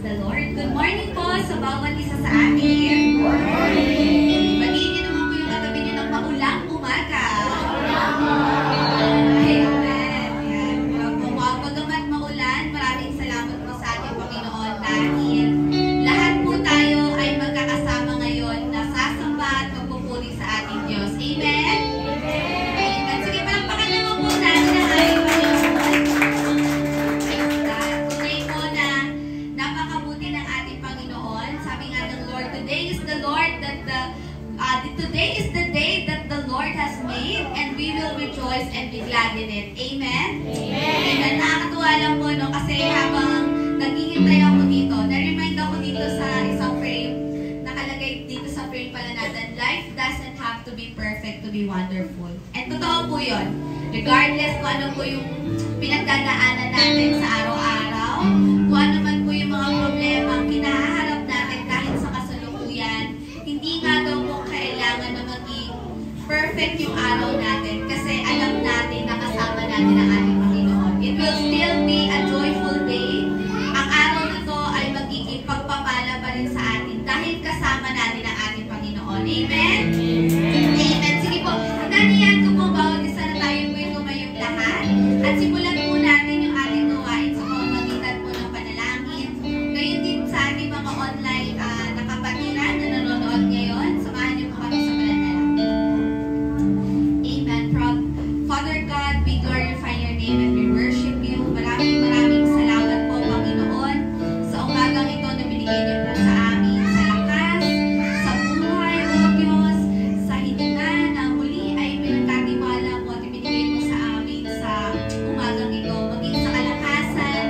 the Lord. Good morning po sa bawat isa sa atin. Batiin niyo naman po yung katabi niyo ng maulang umaga. Amen. Yan. Pagamat maulan, maraming salamat po sa ating Panginoon dahil lahat po tayo ay magkakasama ngayon na sasamba at magpupuri sa ating Diyos. Amen? Amen. Sige, palakpakan naman po natin ang ating Panginoon. Tunay po na napakabuti ng ating Panginoon. Sabi nga ng Lord, today is the day that the Lord has made, and we will rejoice and be glad in it. Amen? Amen. Nakakatuwa lang po, no? Kasi habang naghihintay ako dito, na-remind ako dito sa isang frame, nakalagay dito sa frame pala natin, life doesn't have to be perfect to be wonderful. And totoo po yun. Regardless kung ano po yung pinagdadaanan natin sa araw-araw, kung ano man po yung mga problema ang kinaharap natin kahit sa kasalukuyan, hindi nga daw po kailangan na maging perfect yung araw natin kasi alam natin na kasama natin ang ating Panginoon. It will still be a joyful day. Ang araw na to ay magiging pagpapala pa rin sa atin dahil kasama natin ang ating Panginoon. Amen? Amen. Sige po, hanggang ko po bawat isa na tayo po yung tumayong lahat at simulan po natin yung ating gawain sa pamamagitan po ng panalangin. Ngayon din sa ating mga online na kapatiran na nanonood ngayon, samahan niyo po kami sa panalangin. Amen. Father God, we glorify your name and we worship you. Maraming salamat po, Panginoon, sa umagang ito na binigay niyo po sa amin, sa lakas, sa buhay, O Diyos, sa hininga na muli ay pinagkatiwala mo at ibinigay mo sa amin sa umagang ito, maging sa kalakasan,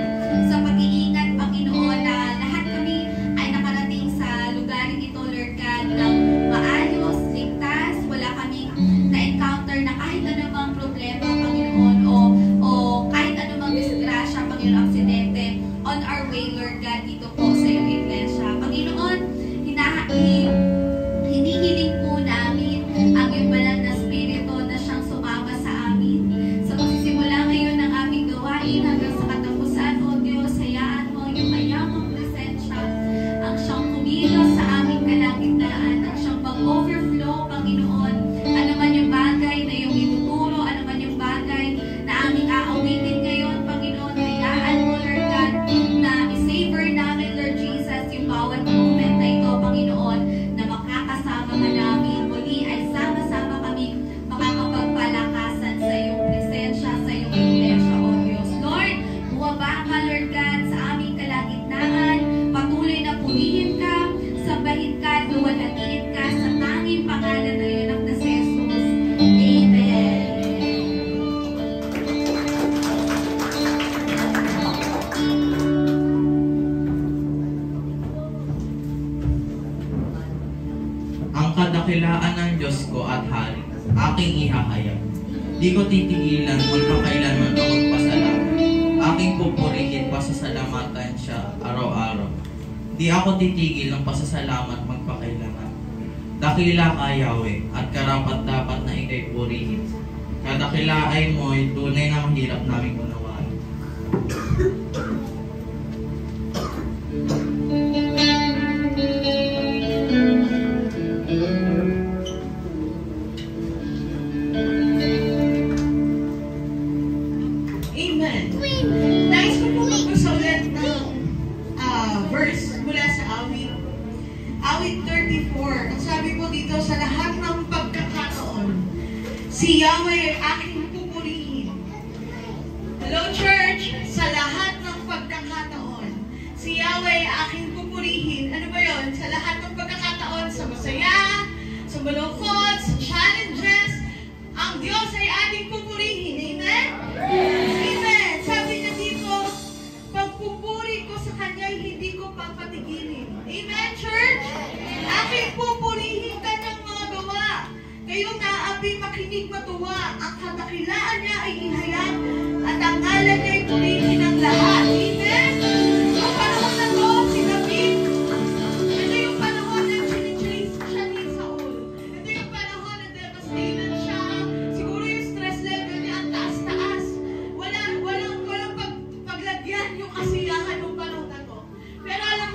sa pag-iingat, Panginoon, na lahat kami ay nakarating sa lugaring ito, Lord God, ng maayos, ligtas, wala kaming na-encounter na kahit anumang problema, Panginoon, o kahit anumang disgrasya, Panginoon, aksidente, on our way, Lord God, dito po sa iyong iglesia. Panginoon, hinihiling po namin ang iyong banal na spirito na siyang sumama sa amin. Sa pagsisimula ngayon ng aming gawain hanggang sa katapusan, O Diyos, hayaan mo ang iyong mayamang presensya, ang siyang kumilos sa aming kalagitnaan, ang siyang pag-overflow, Panginoon, ano man yung bagay na iyong ituturo, ano man yung bagay na aming aawitin ngayon, Panginoon, hayaan mo, Lord God, na i-savor namin, Lord Jesus, yung bawat moment na ito, Panginoon, na makakasama ka namin. Muli ay sama-sama kami makakapagpalakasan sa iyong presensya, sa iyong iglesia, O Diyos. Lord, buwaba ka, Lord God, sa aming kalagitnaan. Patuloy na purihin ka, sambahin ka, luwalhatiin ka sa tanging pangalan na iyong anak na si Jesus. Amen. Ang kadakilaan ng Diyos ko at Hari, aking ihahayag. Di ko titigilan magpakailanman o magpasalamat. Aking pupurihin, pasasalamatan siya araw-araw. Di ako titigil ng pasasalamat magpakailanman. Dakila ka, Yahweh, at karapat dapat na ikay purihin. Kadakilaay mo ay tunay na mahirap naming unawaan. Amen. Nais ko po magpasulat ng verse mula sa awit. Awit 34. Ang sabi po dito, sa lahat ng pagkakataon, si Yahweh ay aking pupurihin. Hello, church! Sa lahat ng pagkakataon, si Yahweh ay aking pupurihin. Ano ba yun? Sa lahat ng pagkakataon, sa masaya, sa malungkot, sa challenges, ang Diyos ay ating pupurihin. Amen? Amen. Sabi niya dito, pagpupuri ko sa Kanya, hindi ko papatigilin. Amen, church? Aking pupurihin Kanyang mga gawa. Kayong naabi, makinig, matuwa. Ang kadakilaan niya ay ihayag at ang ngalan niya ay purihin ng lahat. Amen? Ang panahon na to, si David, ito yung panahon na chinichase siya ni Saul. Ito yung panahon na devastated siya. Siguro yung stress level niya ang taas-taas. Walang paglagyan yung kasiyahan ng panahon na to. Pero alam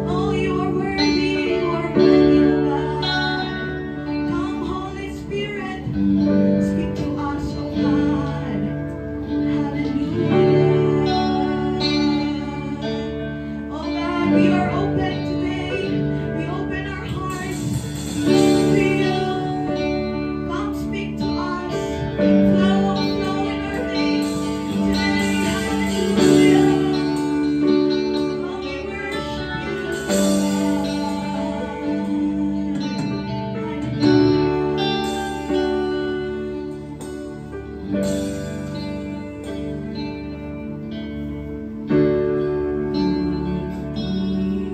Oh, you are worthy, oh God. Come, Holy Spirit, speak to us, oh God. Hallelujah. Oh God, we are open today. We open our hearts to you. Come, speak to us. Flow in our veins today. Hallelujah. Come, we worship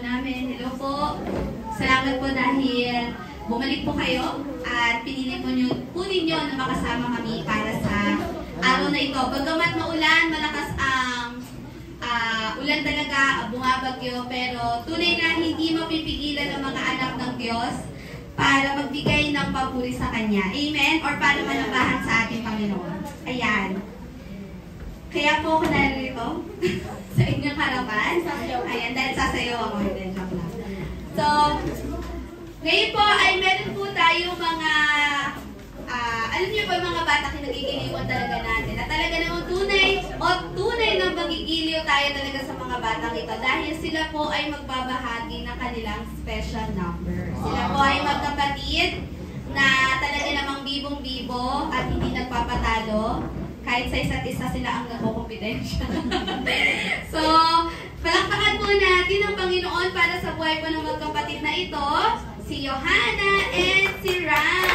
namin. Hello po. Salamat po dahil bumalik po kayo at pinili po ninyo na makasama kami para sa araw na ito. Bagamat maulan, malakas ang ulan talaga, bumabagyo, pero tunay na hindi mapipigilan ng mga anak ng Diyos para magbigay ng papuri sa Kanya. Amen? Or para manambahan sa ating Panginoon. Ayan. Kaya po ako narito sa inyong harapan. Ayan, dahil sasayaw ako. Hindi, joke lang. So, ngayon po ay meron po tayong mga, alam niyo ba mga bata kinagigiliwan talaga natin. At talaga namang tunay na magigiliw tayo talaga sa mga batang ito. Dahil sila po ay magbabahagi ng kanilang special number. Sila po ay magkapatid na talaga namang bibong-bibo at hindi nagpapatalo. Kahit sa isa't isa sila ang nagkukumpidensya. So, palakpakan po natin ang Panginoon para sa buhay po ng magkapatid na ito, si Johanna and si Ran.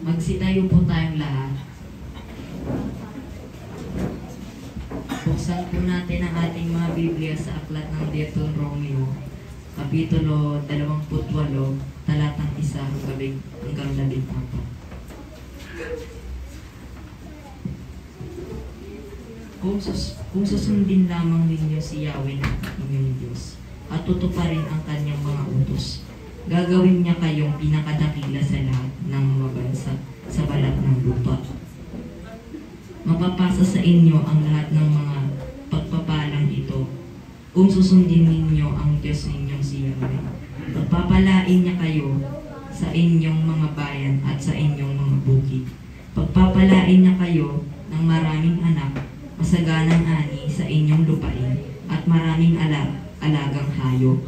Magsitayo po tayong lahat. Buksan po natin ang ating mga Biblia sa aklat ng Deuteronomio, Kapitulo 28, talatang 1 hanggang 14. Kung susundin lamang ninyo si Yahweh ng inyong Diyos at tutuparin ang kanyang mga utos, gagawin niya kayong pinakadakila sa lahat ng mga bansa sa balat ng lupa. Mapapasa sa inyo ang lahat ng mga pagpapalang ito kung susundin ninyo ang Diyos ninyong si Yahweh. Pagpapalain niya kayo sa inyong mga bayan at sa inyong mga bukid. Pagpapalain niya kayo ng maraming anak, masaganang ani sa inyong lupain, at maraming alagang hayop.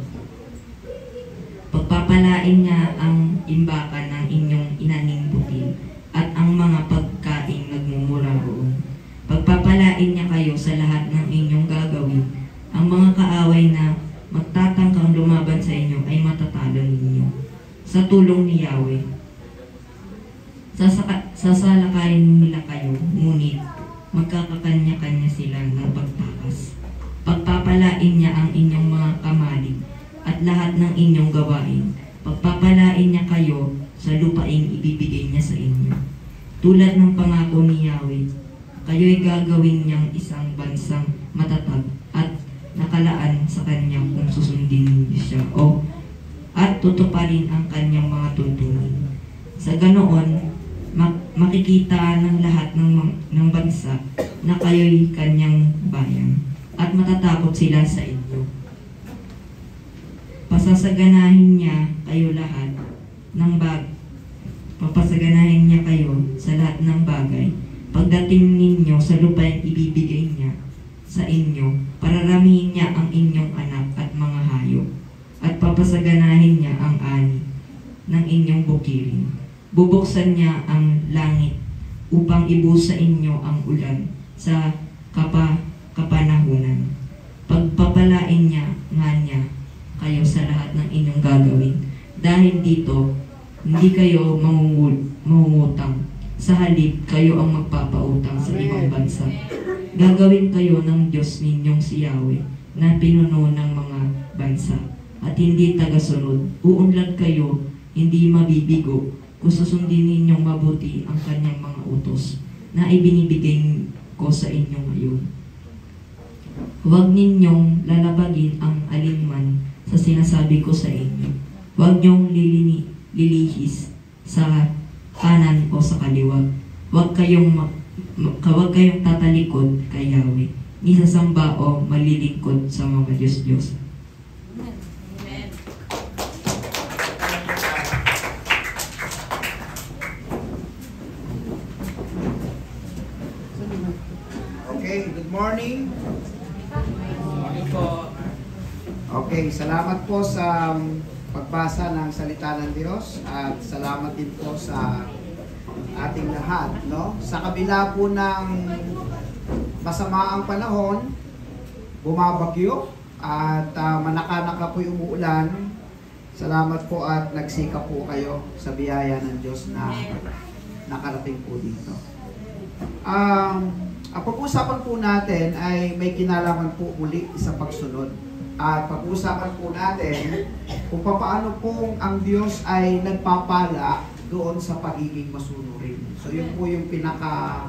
Pagpapalain niya ang imbakan ng inyong inaning butil at ang mga pagkaing nagmumura roon. Pagpapalain niya kayo sa lahat ng inyong gagawin. Ang mga kaaway na magtatangkang lumaban sa inyo ay matatalo ninyo. Sa tulong ni Yahweh, sasalakayin nila kayo, ngunit magkakakanya-kanya sila ng pagtakas. Pagpapalain niya ang inyong mga kamalig at lahat ng inyong gawain. Pagpapalain niya kayo sa lupaing ibibigay niya sa inyo. Tulad ng pangako ni Yahweh, kayo'y gagawin niyang isang bansang matatag at nakalaan sa kanya kung susundin niyo siya at tutuparin ang kanyang mga tuntunin. Sa ganoon, makikita ng lahat ng bansa na kayo'y kanyang bayan at matatakot sila sa inyo. Papasaganahin niya kayo sa lahat ng bagay. Pagdating ninyo sa lupain ibibigay niya sa inyo, pararamihin niya ang inyong anak at mga hayop, at papasaganahin niya ang ani ng inyong bukirin. Bubuksan niya ang langit upang ibuhos sa inyo ang ulan sa kapanahunan. Pagpapalain niya kayo sa lahat ng inyong gagawin. Dahil dito, hindi kayo mangungutang. Sa halip, kayo ang magpapautang sa ibang bansa. Gagawin kayo ng Diyos ninyong si Yahweh na pinuno ng mga bansa at hindi tagasunod. Uunlad kayo, hindi mabibigo, kung susundin ninyong mabuti ang kanyang mga utos na ibinibigay ko sa inyo ngayon. Huwag ninyong lalabagin ang alinman sa sinasabi ko sa inyo. Huwag niyong lilihis sa kanan o sa kaliwa. Huwag kayong tatalikod kay Yahweh, ni sasamba o malilingkod sa mga Diyos-Diyos. Amen. Okay, good morning. Morning po. Okay, salamat po sa pagbasa ng salita ng Diyos at salamat din po sa ating lahat, no? Sa kabila po ng masamaang panahon, bumabagyo at manaka-naka po yung umuulan. Salamat po at nagsikap po kayo sa biyaya ng Diyos na nakarating po dito. Ang pag-usapan po natin ay may kinalaman po muli sa pagsunod. At pag-usapan po natin kung paano po ang Diyos ay nagpapala doon sa pagiging masunurin. So yun po yung pinaka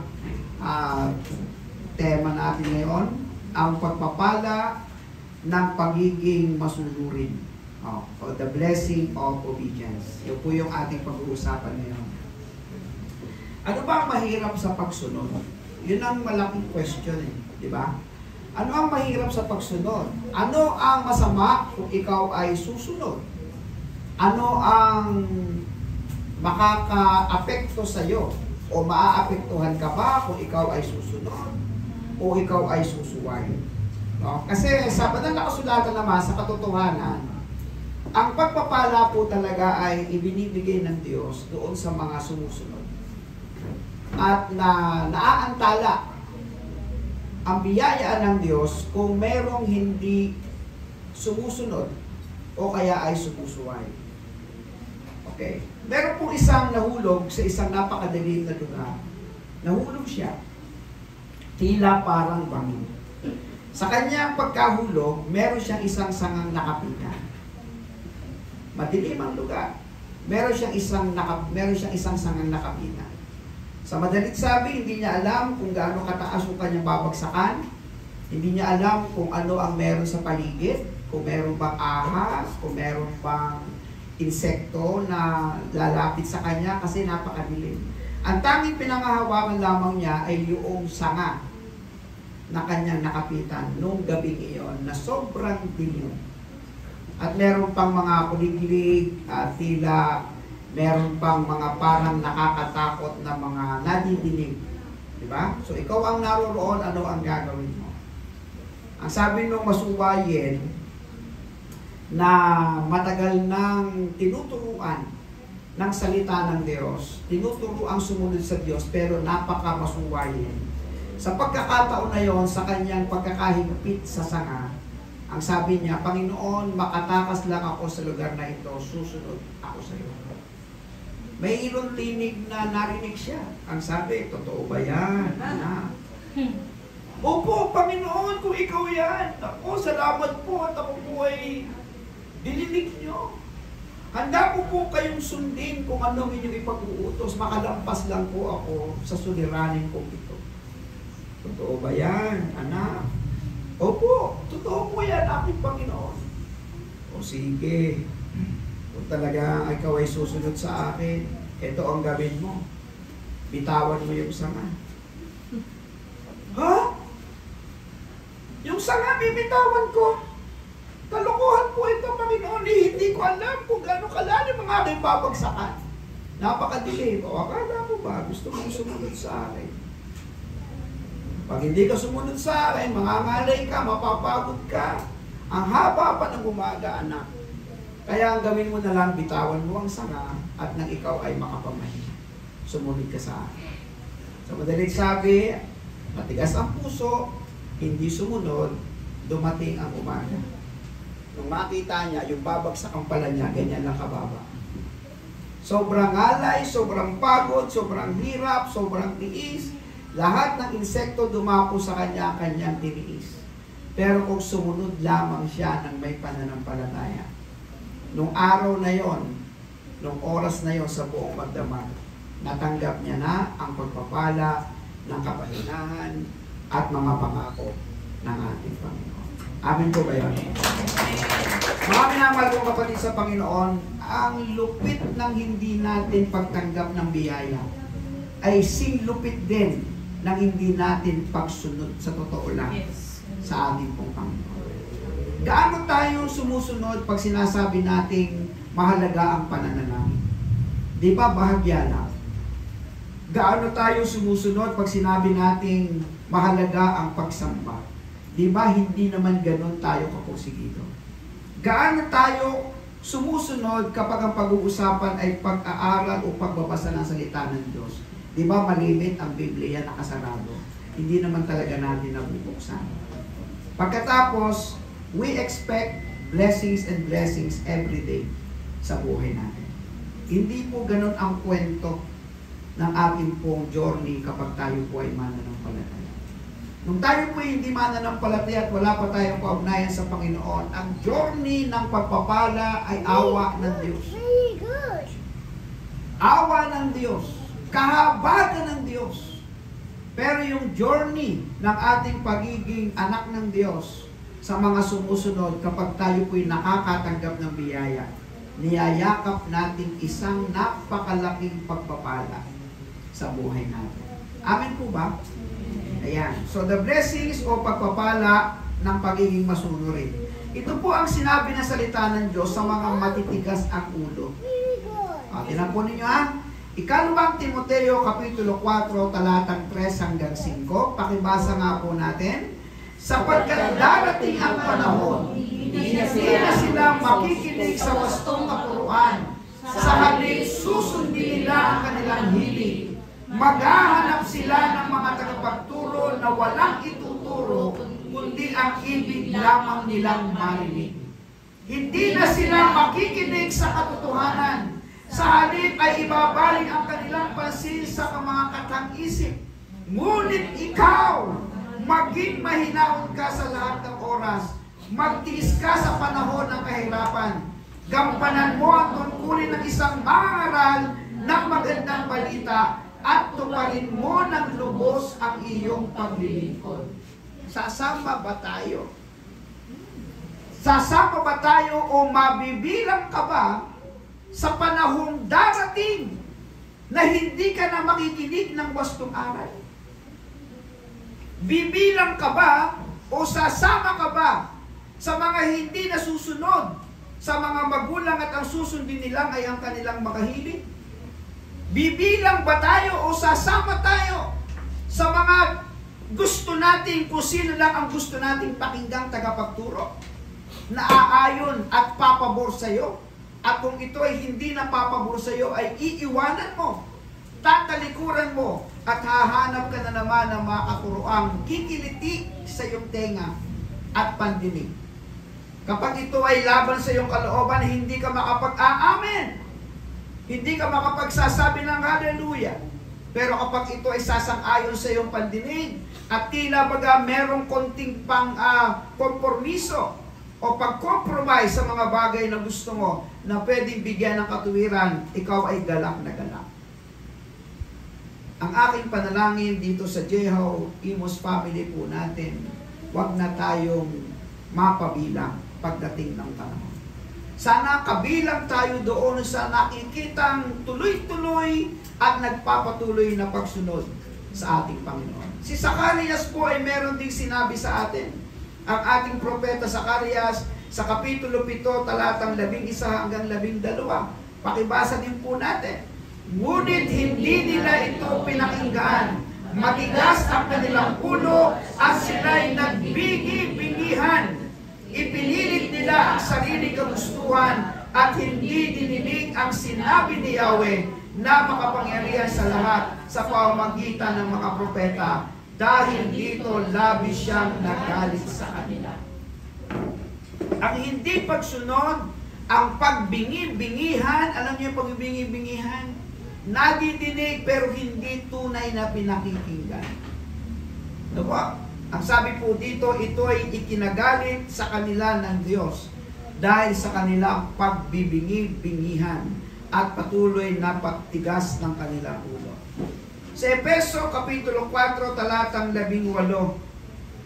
tema natin ngayon, ang pagpapala ng pagiging masunurin. O the blessing of obedience. Yun po yung ating pag-uusapan ngayon. Ano ba ang mahirap sa pagsunod? Yun ang malaking question, di ba? Ano ang mahirap sa pagsunod? Ano ang masama kung ikaw ay susunod? Ano ang makaka-apekto sa iyo? O maaapektuhan ka ba kung ikaw ay susunod? O ikaw ay susuway? No? Kasi sa banal na kasulatan naman, sa katotohanan, ang pagpapala po talaga ay ibinibigay ng Diyos doon sa mga sumusunod. At naaantala ang biyayaan ng Diyos kung merong hindi sumusunod o kaya ay sumusuway. Okay. Meron pong isang nahulog sa isang napakadilim na lugar. Nahulog siya. Tila parang bangin. Sa kanyang pagkahulog, meron siyang isang sangang nakapitan. Madilim ang lugar. Meron siyang isang sangang nakapitan. Sa madalit sabi, hindi niya alam kung gaano kataas yung kanyang babagsakan. Hindi niya alam kung ano ang meron sa paligid, kung meron bang ahas, kung meron bang insekto na lalapit sa kanya kasi napakadilim. Ang tanging pinangahawakan lamang niya ay yung sanga na kanyang nakapitan noong gabing iyon na sobrang dilim. At meron pang mga kuliglig at tila meron pang mga parang nakakatakot na mga nadidinig. Diba? So ikaw ang naroroon, ano ang gagawin mo? Ang sabi nung masuwayin na matagal nang tinuturuan ng salita ng Diyos, tinuturuan sumunod sa Diyos, pero napaka-masuwayin. Sa pagkakataon na yon, sa kanyang pagkakahigpit sa sanga, ang sabi niya, Panginoon, makatakas lang ako sa lugar na ito, susunod ako sa iyo. May ilong tinig na narinig siya. Ang sabi, totoo ba yan? Anak? Opo, Panginoon, kung ikaw yan. Ako, salamat po at ako po ay dilinig nyo. Handa po kayong sundin kung anong inyong ipag-uutos. Makalampas lang po ako sa suliranin kong ito. Totoo ba yan, anak? Opo, totoo po yan, aking Panginoon. O sige. Kung talaga ikaw ay susunod sa akin, ito ang gawin mo. Bitawan mo yung sanga. Ha? Yung sanga, bibitawan ko. Kalokohan po ito, Panginoon. Hindi ko alam kung gaano kalalim ang aking babagsakan. Napakadilim. O akala mo ba, gusto mong sumunod sa akin? Pag hindi ka sumunod sa akin, mangangalay ka, mapapagod ka. Ang haba pa ng umaga, anak. Kaya ang gawin mo na lang, bitawan mo ang sanga at nang ikaw ay makapamahinga. Sumunod ka sa akin. Sa madaling sabi, matigas ang puso, hindi sumunod, dumating ang umaga. Nung makita niya, yung babagsak ang pala niya, ganyan lang kababa. Sobrang alay, sobrang pagod, sobrang hirap, sobrang tiis. Lahat ng insekto dumapo sa kanya, kanyang tiniis. Pero kung sumunod lamang siya ng may pananampalataya, nung araw na yon, nung oras na yon sa buong magdamag, natanggap niya na ang pagpapala ng kapahinahan at mga pangako ng ating Panginoon. Amin po ba yun? Mga minamahal kong kapatid sa Panginoon, ang lupit ng hindi natin pagtanggap ng biyaya ay sinlupit din ng hindi natin pagsunod sa totoo lang sa ating pong Panginoon. Gaano tayo sumusunod pag sinasabi nating mahalaga ang pananalangin? Di ba bahagya lang? Gaano tayo sumusunod pag sinabi nating mahalaga ang pagsamba? Di ba hindi naman ganun tayo kapusigido? Gaano tayo sumusunod kapag ang pag-uusapan ay pag-aaral o pagbabasa ng salita ng Diyos? Di ba malimit ang Biblia nakasarado? Hindi naman talaga natin nabubuksan. Pagkatapos, we expect blessings and blessings every day sa buhay natin. Hindi po ganun ang kwento ng ating pong journey kapag tayo po ay mananampalataya. Nung tayo po hindi mananampalataya at wala pa tayong kaugnayan sa Panginoon, ang journey ng pagpapala ay awa ng Diyos. Awa ng Diyos. Kahabatan ng Diyos. Pero yung journey ng ating pagiging anak ng Diyos sa mga sumusunod kapag tayo po'y nakakatanggap ng biyaya, niyayakap natin isang napakalaking pagpapala sa buhay natin. Amen po ba? Ayan. So the blessings o pagpapala ng pagiging masunurin. Ito po ang sinabi ng salita ng Diyos sa mga matitigas ang ulo. Tinan po ninyo ha. Ikalawang Timoteo Kapitulo 4, talatang 3 hanggang 5. Pakibasa nga po natin. Sapagkat darating ang panahon, hindi na sila makikinig sa wastong kapuruan. Sa halip, susundin nila ang kanilang hilig. Maghahanap sila ng mga tagapagturo na walang ituturo, kundi ang ibig lamang nilang marinig. Hindi na sila makikinig sa katotohanan. Sa halip ay ibabaling ang kanilang pansin sa mga katang-isip. Ngunit ikaw, maging mahinaon ka sa lahat ng oras. Magtiis ka sa panahon ng kahirapan. Gampanan mo ang tungkulin ng isang mangaral ng magandang balita at tuparin mo ng lubos ang iyong paglilingkod. Sasama ba tayo? Sasama ba tayo o mabibilang ka ba sa panahong darating na hindi ka na makikinig ng wastong aral? Bibilang ka ba o sasama ka ba sa mga hindi nasusunod sa mga magulang at ang susundin nilang ay ang kanilang makahiling? Bibilang ba tayo o sasama tayo sa mga gusto natin, kung sino lang ang gusto nating pakinggang tagapagturo? Naaayon at papabor sa'yo? At kung ito ay hindi na papabor sa'yo, ay iiwanan mo, tatalikuran mo, at hahanap ka na naman ng mga katuroang kikiliti sa iyong tenga at pandinig. Kapag ito ay laban sa iyong kalooban, hindi ka makapag-aamen. Hindi ka makapagsasabi ng hallelujah. Pero kapag ito ay sasang-ayon sa iyong pandinig, at tila baga merong konting pang kompromiso o pag-compromise sa mga bagay na gusto mo na pwedeng bigyan ng katuwiran, ikaw ay galak na galak. Ang aking panalangin dito sa Jeho Imos family po natin, huwag na tayong mapabilang pagdating ng panahon. Sana kabilang tayo doon sa nakikitang tuloy-tuloy at nagpapatuloy na pagsunod sa ating Panginoon. Si Zacarias po ay meron ding sinabi sa atin. Ang ating propeta Zacarias sa Kapitulo 7, talatang 11 hanggang 12. Pakibasa din po natin. Ngunit hindi nila ito pinakinggan. Matigas ang kanilang ulo at sila'y nagbigi-bingihan. Ipinilit nila ang sariling kagustuhan at hindi dininig ang sinabi ni Yahweh na makapangyarihan sa lahat sa pamamagitan ng mga propeta. Dahil dito labis siyang nagalit sa kanila. Ang hindi pagsunod, ang pagbingi-bingihan, alam niyo yung pagbingi-bingihan? Nadidinig pero hindi tunay na pinakikinggan. Diba? Ang sabi po dito, ito ay ikinagalit sa kanila ng Diyos dahil sa kanilang pagbibingi-bingihan at patuloy na pagtigas ng kanilang ulo. Sa Efeso Kapitulo 4, talatang 18,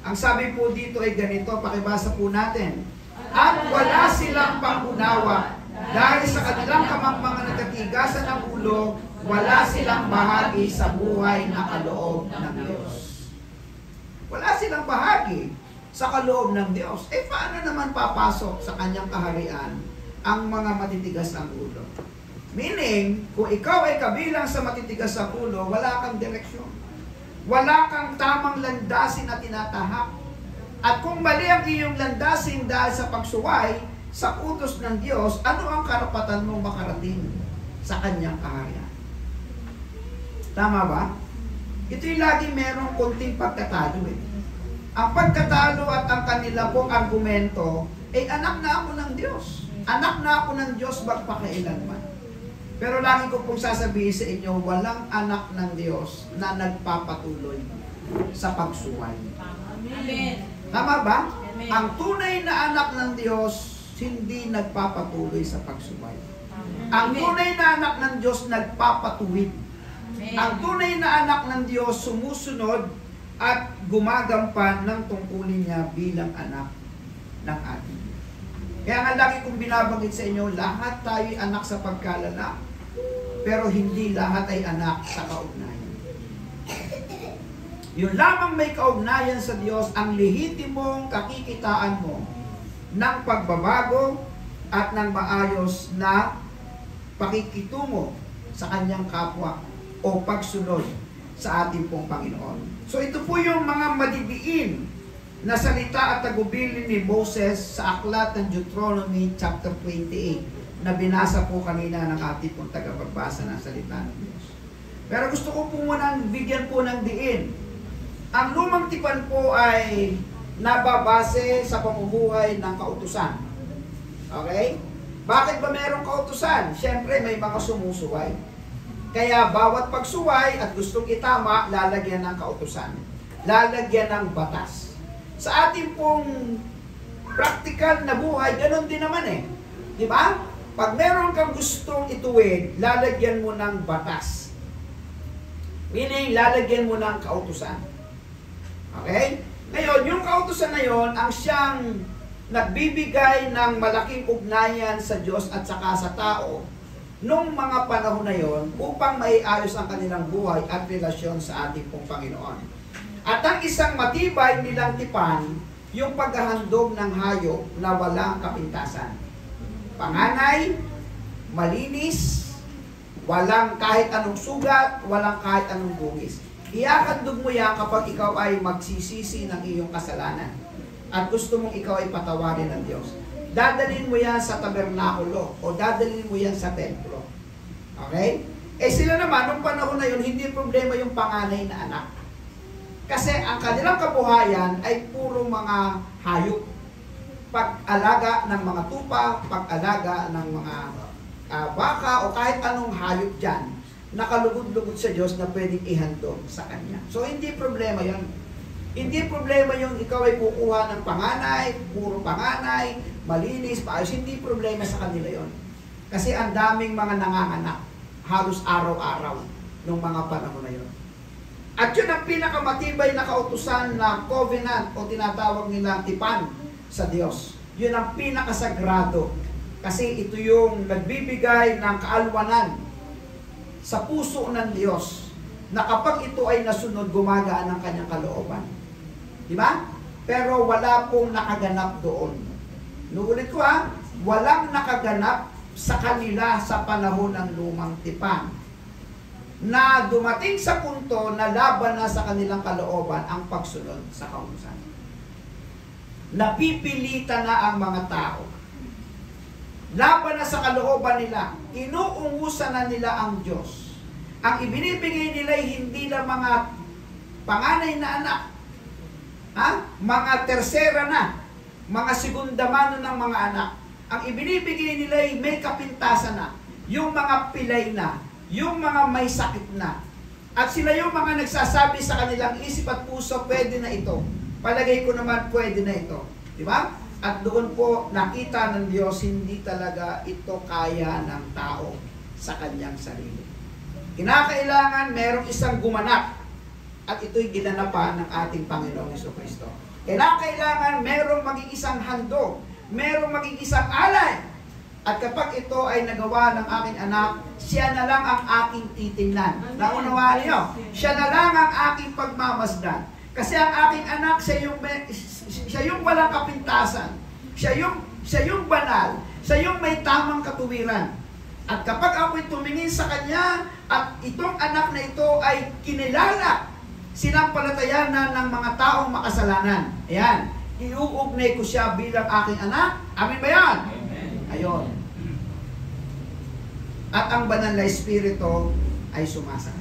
ang sabi po dito ay ganito, pakibasa po natin. At wala silang pangunawa dahil sa kanilang mga nagkatigasan ng ulo, wala silang bahagi sa buhay na kaloob ng Diyos. Wala silang bahagi sa kaloob ng Diyos. Eh paano naman papasok sa kanyang kaharian ang mga matitigas ng ulo? Meaning, kung ikaw ay kabilang sa matitigas sa ulo, wala kang direksyon. Wala kang tamang landasin na tinatahak. At kung mali ang iyong landasin dahil sa pagsuway sa utos ng Diyos, ano ang karapatan mo makarating sa kanyang kaharian? Tama ba? Ito'y lagi merong konting pagkatalo eh. Ang pagkatalo at ang kanila pong argumento, ay anak na ako ng Diyos. Anak na ako ng Diyos magpakailanman. Pero lagi ko pong sasabihin sa inyo, walang anak ng Diyos na nagpapatuloy sa pagsuway. Amen. Tama ba? Amen. Ang tunay na anak ng Diyos, hindi nagpapatuloy sa pagsuway. Ang tunay na anak ng Diyos, nagpapatuwid. Ang tunay na anak ng Diyos, sumusunod at gumagampan ng tungkulin niya bilang anak ng ating Diyos. Kaya nga lagi kong binabanggit sa inyo, lahat tayo anak sa pagkalala, pero hindi lahat ay anak sa kaugnayan. Yun lamang may kaugnayan sa Diyos ang lehitimong kakikitaan mo ng pagbabago at ng maayos na pakikitungo sa kanyang kapwa o pagsunod sa ating pong Panginoon. So ito po yung mga madidiin na salita at tagubilin ni Moses sa aklat ng Deuteronomy chapter 28 na binasa po kanina ng ating pong tagapagbasa ng salita ng Diyos. Pero gusto ko po munang bigyan po ng diin. Ang lumang tipan po ay nababase sa pamumuhay ng kautusan. Okay? Bakit ba mayroong kautusan? Siyempre may mga sumusuway. Kaya bawat pagsuway at gustong itama, lalagyan ng kautusan. Lalagyan ng batas. Sa ating pong practical na buhay, ganun din naman eh. Di ba? Pag meron kang gustong ituwid, lalagyan mo ng batas. Meaning, lalagyan mo ng kautusan. Okay? Ngayon, yung kautusan na yon ang siyang nagbibigay ng malaking ugnayan sa Diyos at saka sa tao nung mga panahon na yon upang maiayos ang kanilang buhay at relasyon sa ating pong Panginoon. At ang isang matibay nilang tipan, yung paghahandog ng hayop na walang kapintasan. panganay, malinis, walang kahit anong sugat, walang kahit anong bungis. Iakandog mo yan kapag ikaw ay magsisisi ng iyong kasalanan at gusto mong ikaw ay patawarin ng Diyos. Dadalhin mo yan sa tabernakulo o dadalhin mo yan sa templo. Okay? Eh sila naman, nung panahon na yun, hindi problema yung panganay na anak. Kasi ang kanilang kabuhayan ay puro mga hayop. Pag-alaga ng mga tupa, pag-alaga ng mga baka o kahit anong hayop dyan, nakalugod-lugod sa Diyos na pwedeng ihandog sa Kanya. So, hindi problema yun. Hindi problema yung ikaw ay kukuha ng panganay, puro panganay, malinis, paayos. Hindi problema sa kanila yon. Kasi ang daming mga nanganganak, halos araw-araw, nung mga panahon na yun. At yun ang pinakamatibay na kautusan na covenant o tinatawag nilang tipan sa Diyos. Yun ang pinakasagrado. Kasi ito yung nagbibigay ng kaalwanan sa puso ng Diyos na kapag ito ay nasunod, gumagaan ang kanyang kalooban. Di ba? Pero wala pong nakaganap doon. Nuulit ko walang nakaganap sa kanila sa panahon ng lumang tipan. Na dumating sa punto na laban na sa kanilang kalooban ang pagsunod sa kautusan. Napipilitan na ang mga tao. Laban na sa kalooban nila, inuungusan na nila ang Diyos. Ang ibinibigay nila ay hindi lang mga panganay na anak, mga tersera na, mga segunda mano ng mga anak. Ang ibinibigay nila ay may kapintasan na, yung mga pilay na, yung mga may sakit na. At sila yung mga nagsasabi sa kanilang isip at puso, pwede na ito. Palagay ko naman, pwede na ito. Di ba? At doon po, nakita ng Diyos, hindi talaga ito kaya ng tao sa kanyang sarili. Kinakailangan merong isang gumanap. At ito'y ginanapan ng ating Panginoong Jesucristo. Kinakailangan merong maging isang handog. Merong maging isang alay. At kapag ito ay nagawa ng aking anak, siya na lang ang aking titingnan. Naunawaan niyo? Siya na lang ang aking pagmamasdan. Kasi ang aking anak, siya yung walang kapintasan. Siya yung banal. Siya yung may tamang katuwiran. At kapag ako'y tumingin sa kanya, at itong anak na ito ay kinilala, sinampalatayanan ng mga taong makasalanan. Ayan. Iuugnay ko siya bilang aking anak. Amin ba yan? Ayon. At ang banal na espiritu ay sumasakay.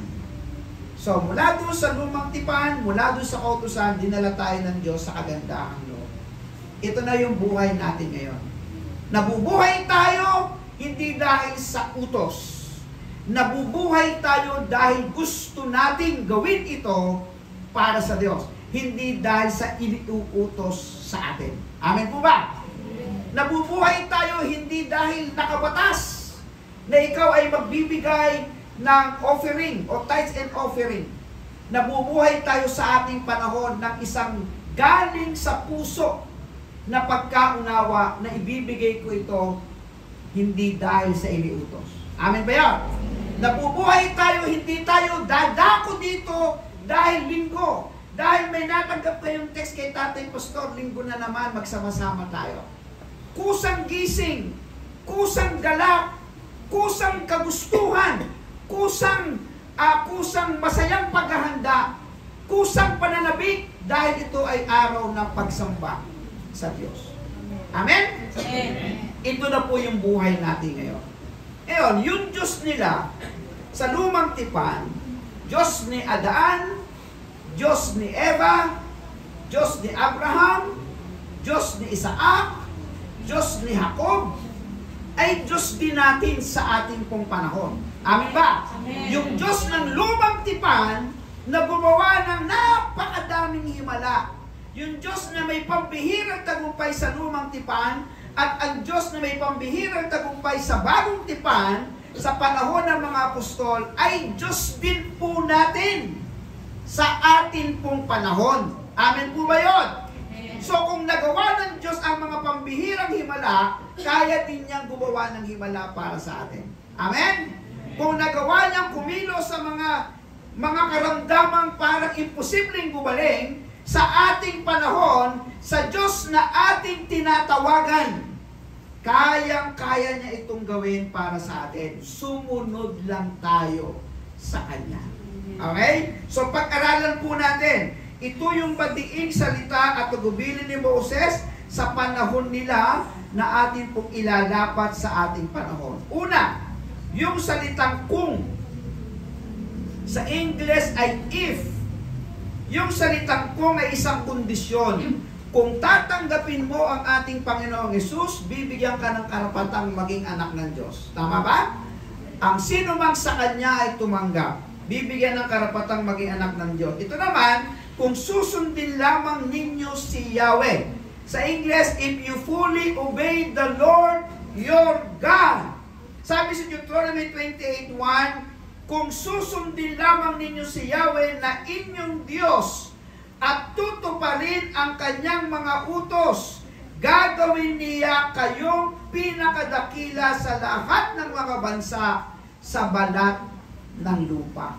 So, mula doon sa lumang tipan, mula doon sa kautusan, dinala tayo ng Diyos sa kagandahang loob. Ito na yung buhay natin ngayon. Nabubuhay tayo hindi dahil sa utos. Nabubuhay tayo dahil gusto nating gawin ito para sa Diyos. Hindi dahil sa iniuutos sa atin. Amen po ba? Nabubuhay tayo hindi dahil nakabatas na ikaw ay magbibigay ng offering o tithes and offering. Nabubuhay tayo sa ating panahon ng isang galing sa puso na pagkaunawa na ibibigay ko ito hindi dahil sa iniutos. Amen ba yan? Nabubuhay tayo, hindi tayo dadako dito dahil linggo. Dahil may natanggap kayong text kay Tatay Pastor, linggo na naman magsama-sama tayo. Kusang gising, kusang galak, kusang kagustuhan, kusang masayang paghahanda, kusang pananabik dahil ito ay araw ng pagsamba sa Diyos. Amen? Amen. Ito na po yung buhay natin ngayon. Ngayon, yung Diyos nila sa lumang tipan, Diyos ni Adaan, Diyos ni Eva, Diyos ni Abraham, Diyos ni Isaac, Diyos ni Jacob, ay Diyos din natin sa ating pong panahon. Amin ba? Amen. Yung Diyos ng lumang tipan na gumawa ng napakadaming himala. Yung Diyos na may pambihirang tagumpay sa lumang tipan at ang Diyos na may pambihirang tagumpay sa bagong tipan sa panahon ng mga apostol ay Diyos din po natin sa atin pong panahon. Amen po ba yun? So kung nagawa ng Diyos ang mga pambihirang himala, kaya din niyang gumawa ng himala para sa atin. Amen? Kung nagawa niyang kumilos sa mga karamdamang parang imposibleng gumaling, sa ating panahon, sa Diyos na ating tinatawagan, Kayang-kaya niya itong gawin para sa atin. Sumunod lang tayo sa Kanya. Okay? So pag-aralan po natin, ito yung madiing salita at tagubilin ni Moses sa panahon nila na atin pong ilalapat sa ating panahon. Una, yung salitang kung. Sa English ay if. Yung salitang kung ay isang kondisyon. Kung tatanggapin mo ang ating Panginoong Hesus, bibigyan ka ng karapatang maging anak ng Diyos. Tama ba? Ang sino mang sa Kanya ay tumanggap, bibigyan ng karapatang maging anak ng Diyos. Ito naman, kung susundin lamang ninyo si Yahweh. Sa English, if you fully obey the Lord your God. Sabi sa Deuteronomy 28:1, kung susundin lamang ninyo si Yahweh na inyong Diyos at tutuparin ang Kanyang mga utos, gagawin niya kayong pinakadakila sa lahat ng mga bansa sa balat ng lupa.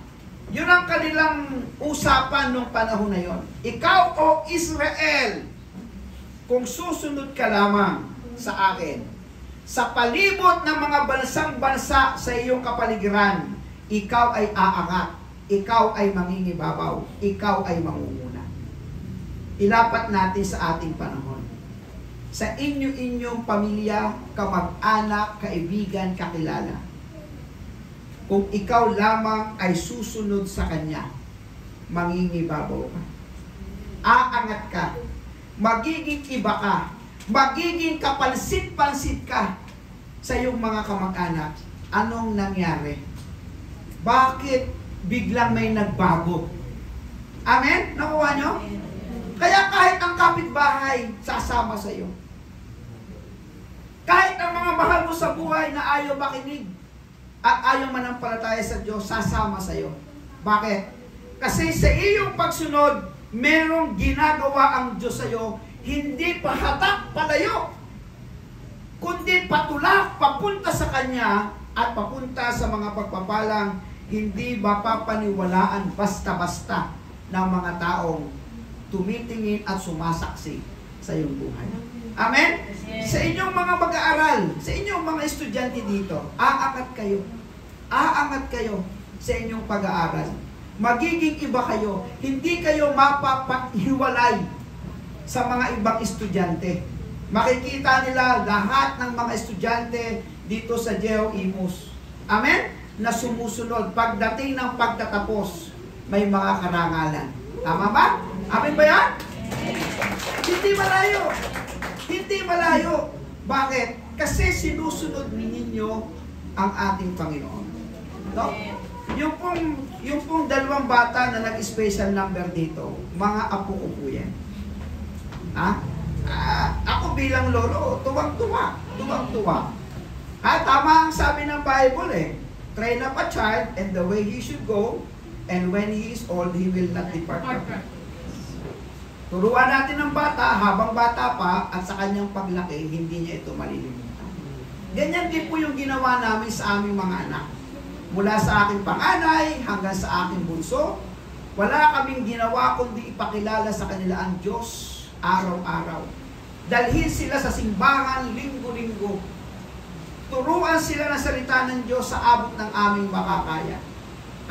Yun ang kanilang usapan nung panahon na yon. Ikaw o Israel, kung susunod ka lamang sa akin, sa palibot ng mga bansang bansa sa iyong kapaligiran, ikaw ay aangat, ikaw ay mangingibabaw, ikaw ay mangunguna. Ilapat natin sa ating panahon. Sa inyo-inyong pamilya, kamag-anak, kaibigan, kakilala. Kung ikaw lamang ay susunod sa Kanya, mangingibabaw ka. Aangat ka. Magiging iba ka. Magiging kapansit-pansit ka sa iyong mga kamag-anak. Anong nangyari? Bakit biglang may nagbago? Amen? Nakuha nyo? Kaya kahit ang kapitbahay, sasama sa iyo. Kahit ang mga mahal mo sa buhay na ayaw makinig at ayaw manampalataya sa Diyos, sasama sa iyo. Bakit? Kasi sa iyong pagsunod, merong ginagawa ang Diyos sa iyo, hindi pahatak palayo, kundi patulak, papunta sa Kanya at papunta sa mga pagpapalang hindi mapapaniwalaan basta-basta ng mga taong tumitingin at sumasaksi sa iyong buhay. Amen? Sa inyong mga mag-aaral, sa inyong mga estudyante dito, aangat kayo. Aangat kayo sa inyong pag-aaral. Magiging iba kayo. Hindi kayo mapapahiwalay sa mga ibang estudyante. Makikita nila lahat ng mga estudyante dito sa Geo Imus. Amen? Na sumusunod. Pagdating ng pagtatapos, may mga karangalan. Tama ba? Amen ba yan? Hindi malayo. Hindi malayo. Bakit? Kasi sinusunod ninyo ang ating Panginoon. No? Yung pong dalawang bata na nag-special number dito, mga apo ko po yan. Ha? Ako bilang lolo, tuwang-tuwa. Tuwang-tuwa. Tama ang sabi ng Bible eh. Train up a child and the way he should go, and when he is old, he will not depart from it. Turuan natin ng bata habang bata pa at sa kanyang paglaki, hindi niya ito malilimutan. Ganyan din po yung ginawa namin sa aming mga anak. Mula sa aking panganay hanggang sa aking bunso, wala kaming ginawa kundi ipakilala sa kanila ang Diyos araw-araw. Dalhin sila sa simbahan linggo-linggo. Turuan sila ng salita ng Diyos sa abot ng aming makakaya.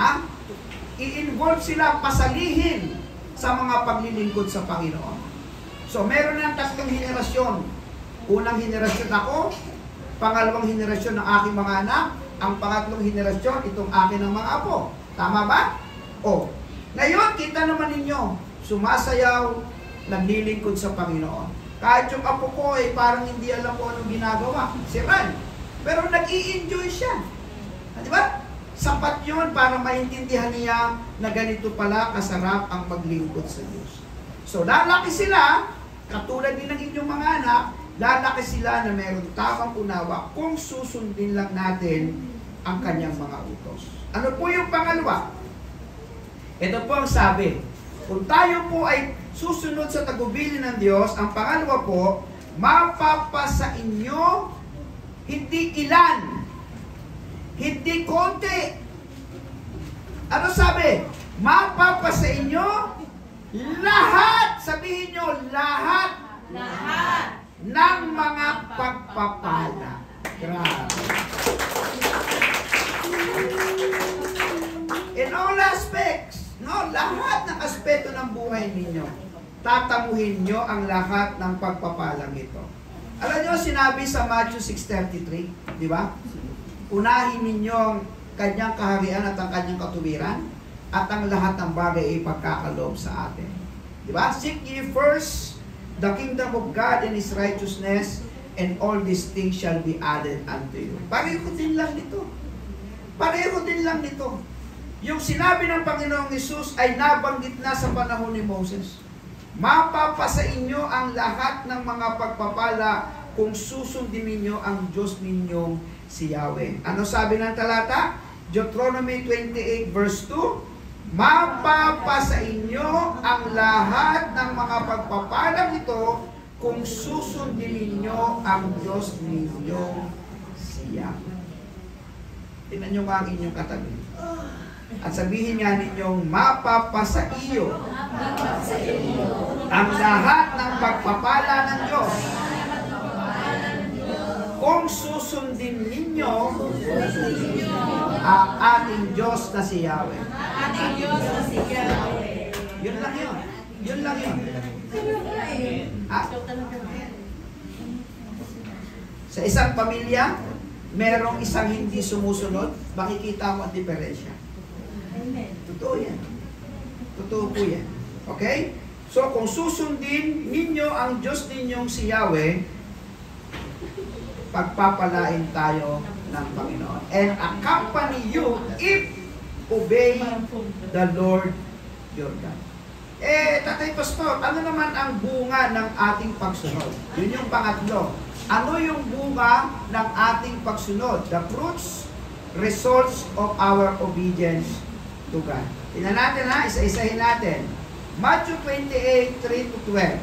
Ha? I-involve sila, pasalihin sa mga paglilingkod sa Panginoon. So, meron ng 3 henerasyon. Unang henerasyon ako, pangalawang henerasyon ng aking mga anak, ang pangatlong henerasyon, itong akin ng mga apo. Tama ba? O, ngayon, kita naman ninyo, sumasayaw, naglilingkod sa Panginoon. Kahit yung apo ko ay parang hindi alam ko anong ginagawa. Si Ran. Pero nag-i-enjoy siya. Di ba? Sapat yun para maintindihan niya na ganito pala kasarap ang maglingkod sa Diyos. So, lalaki sila, katulad din ng inyong mga anak, lalaki sila na meron tamang unawa kung susundin lang natin ang kanyang mga utos. Ano po yung pangalawa? Ito po ang sabi. Kung tayo po ay susunod sa tagubilin ng Diyos, ang pangalawa po, mapapasa inyo hindi ilan, hindi konti. Ano sabi? Mapapasa inyo lahat. Sabihin nyo, lahat. Lahat Ng mga pagpapala. Grabe. In all aspects, no, lahat ng aspeto ng buhay ninyo, tatamuhin nyo ang lahat ng pagpapalang ito. Alam nyo, sinabi sa Matthew 6:33, di ba? Unahin ninyo ang kanyang kaharian at ang kanyang katuwiran, at ang lahat ng bagay ay pagkakaloob sa atin. Di ba? Seek ye first the kingdom of God and His righteousness, and all these things shall be added unto you. Pareho din lang nito. Pareho din lang nito. Yung sinabi ng Panginoong Hesus ay nabanggit na sa panahon ni Moses. Mapapasa inyo ang lahat ng mga pagpapala kung susundin ninyo ang Diyos ninyong si Yahweh. Ano sabi ng talata? Deuteronomy 28 verse 2, mapapasa inyo ang lahat ng mga pagpapalang ito kung susundin ninyo ang Diyos ninyong si Yahweh. Tingnan nyo nga ang inyong katabi. At sabihin nga ninyong mapapasa iyo ang lahat ng pagpapala ng Diyos kung susundin ninyo ang ating Diyos na si Yahweh. Ating Diyos na si Yahweh. Yun lang yun. Yun lang yun. Sa isang pamilya, merong isang hindi sumusunod, makikita mo ang diferensya. Totoo yan. Totoo po yan. Okay? So, kung susundin ninyo ang Diyos ninyong si Yahweh, pagpapalain tayo ng Panginoon. And accompany you if obey the Lord your God. Tatay Pastor, ano naman ang bunga ng ating pagsunod? Yun yung pangatlo. Ano yung bunga ng ating pagsunod? The fruits, results of our obedience to God. Tingnan natin ha, isa-isahin natin. Matthew 28, 3-12.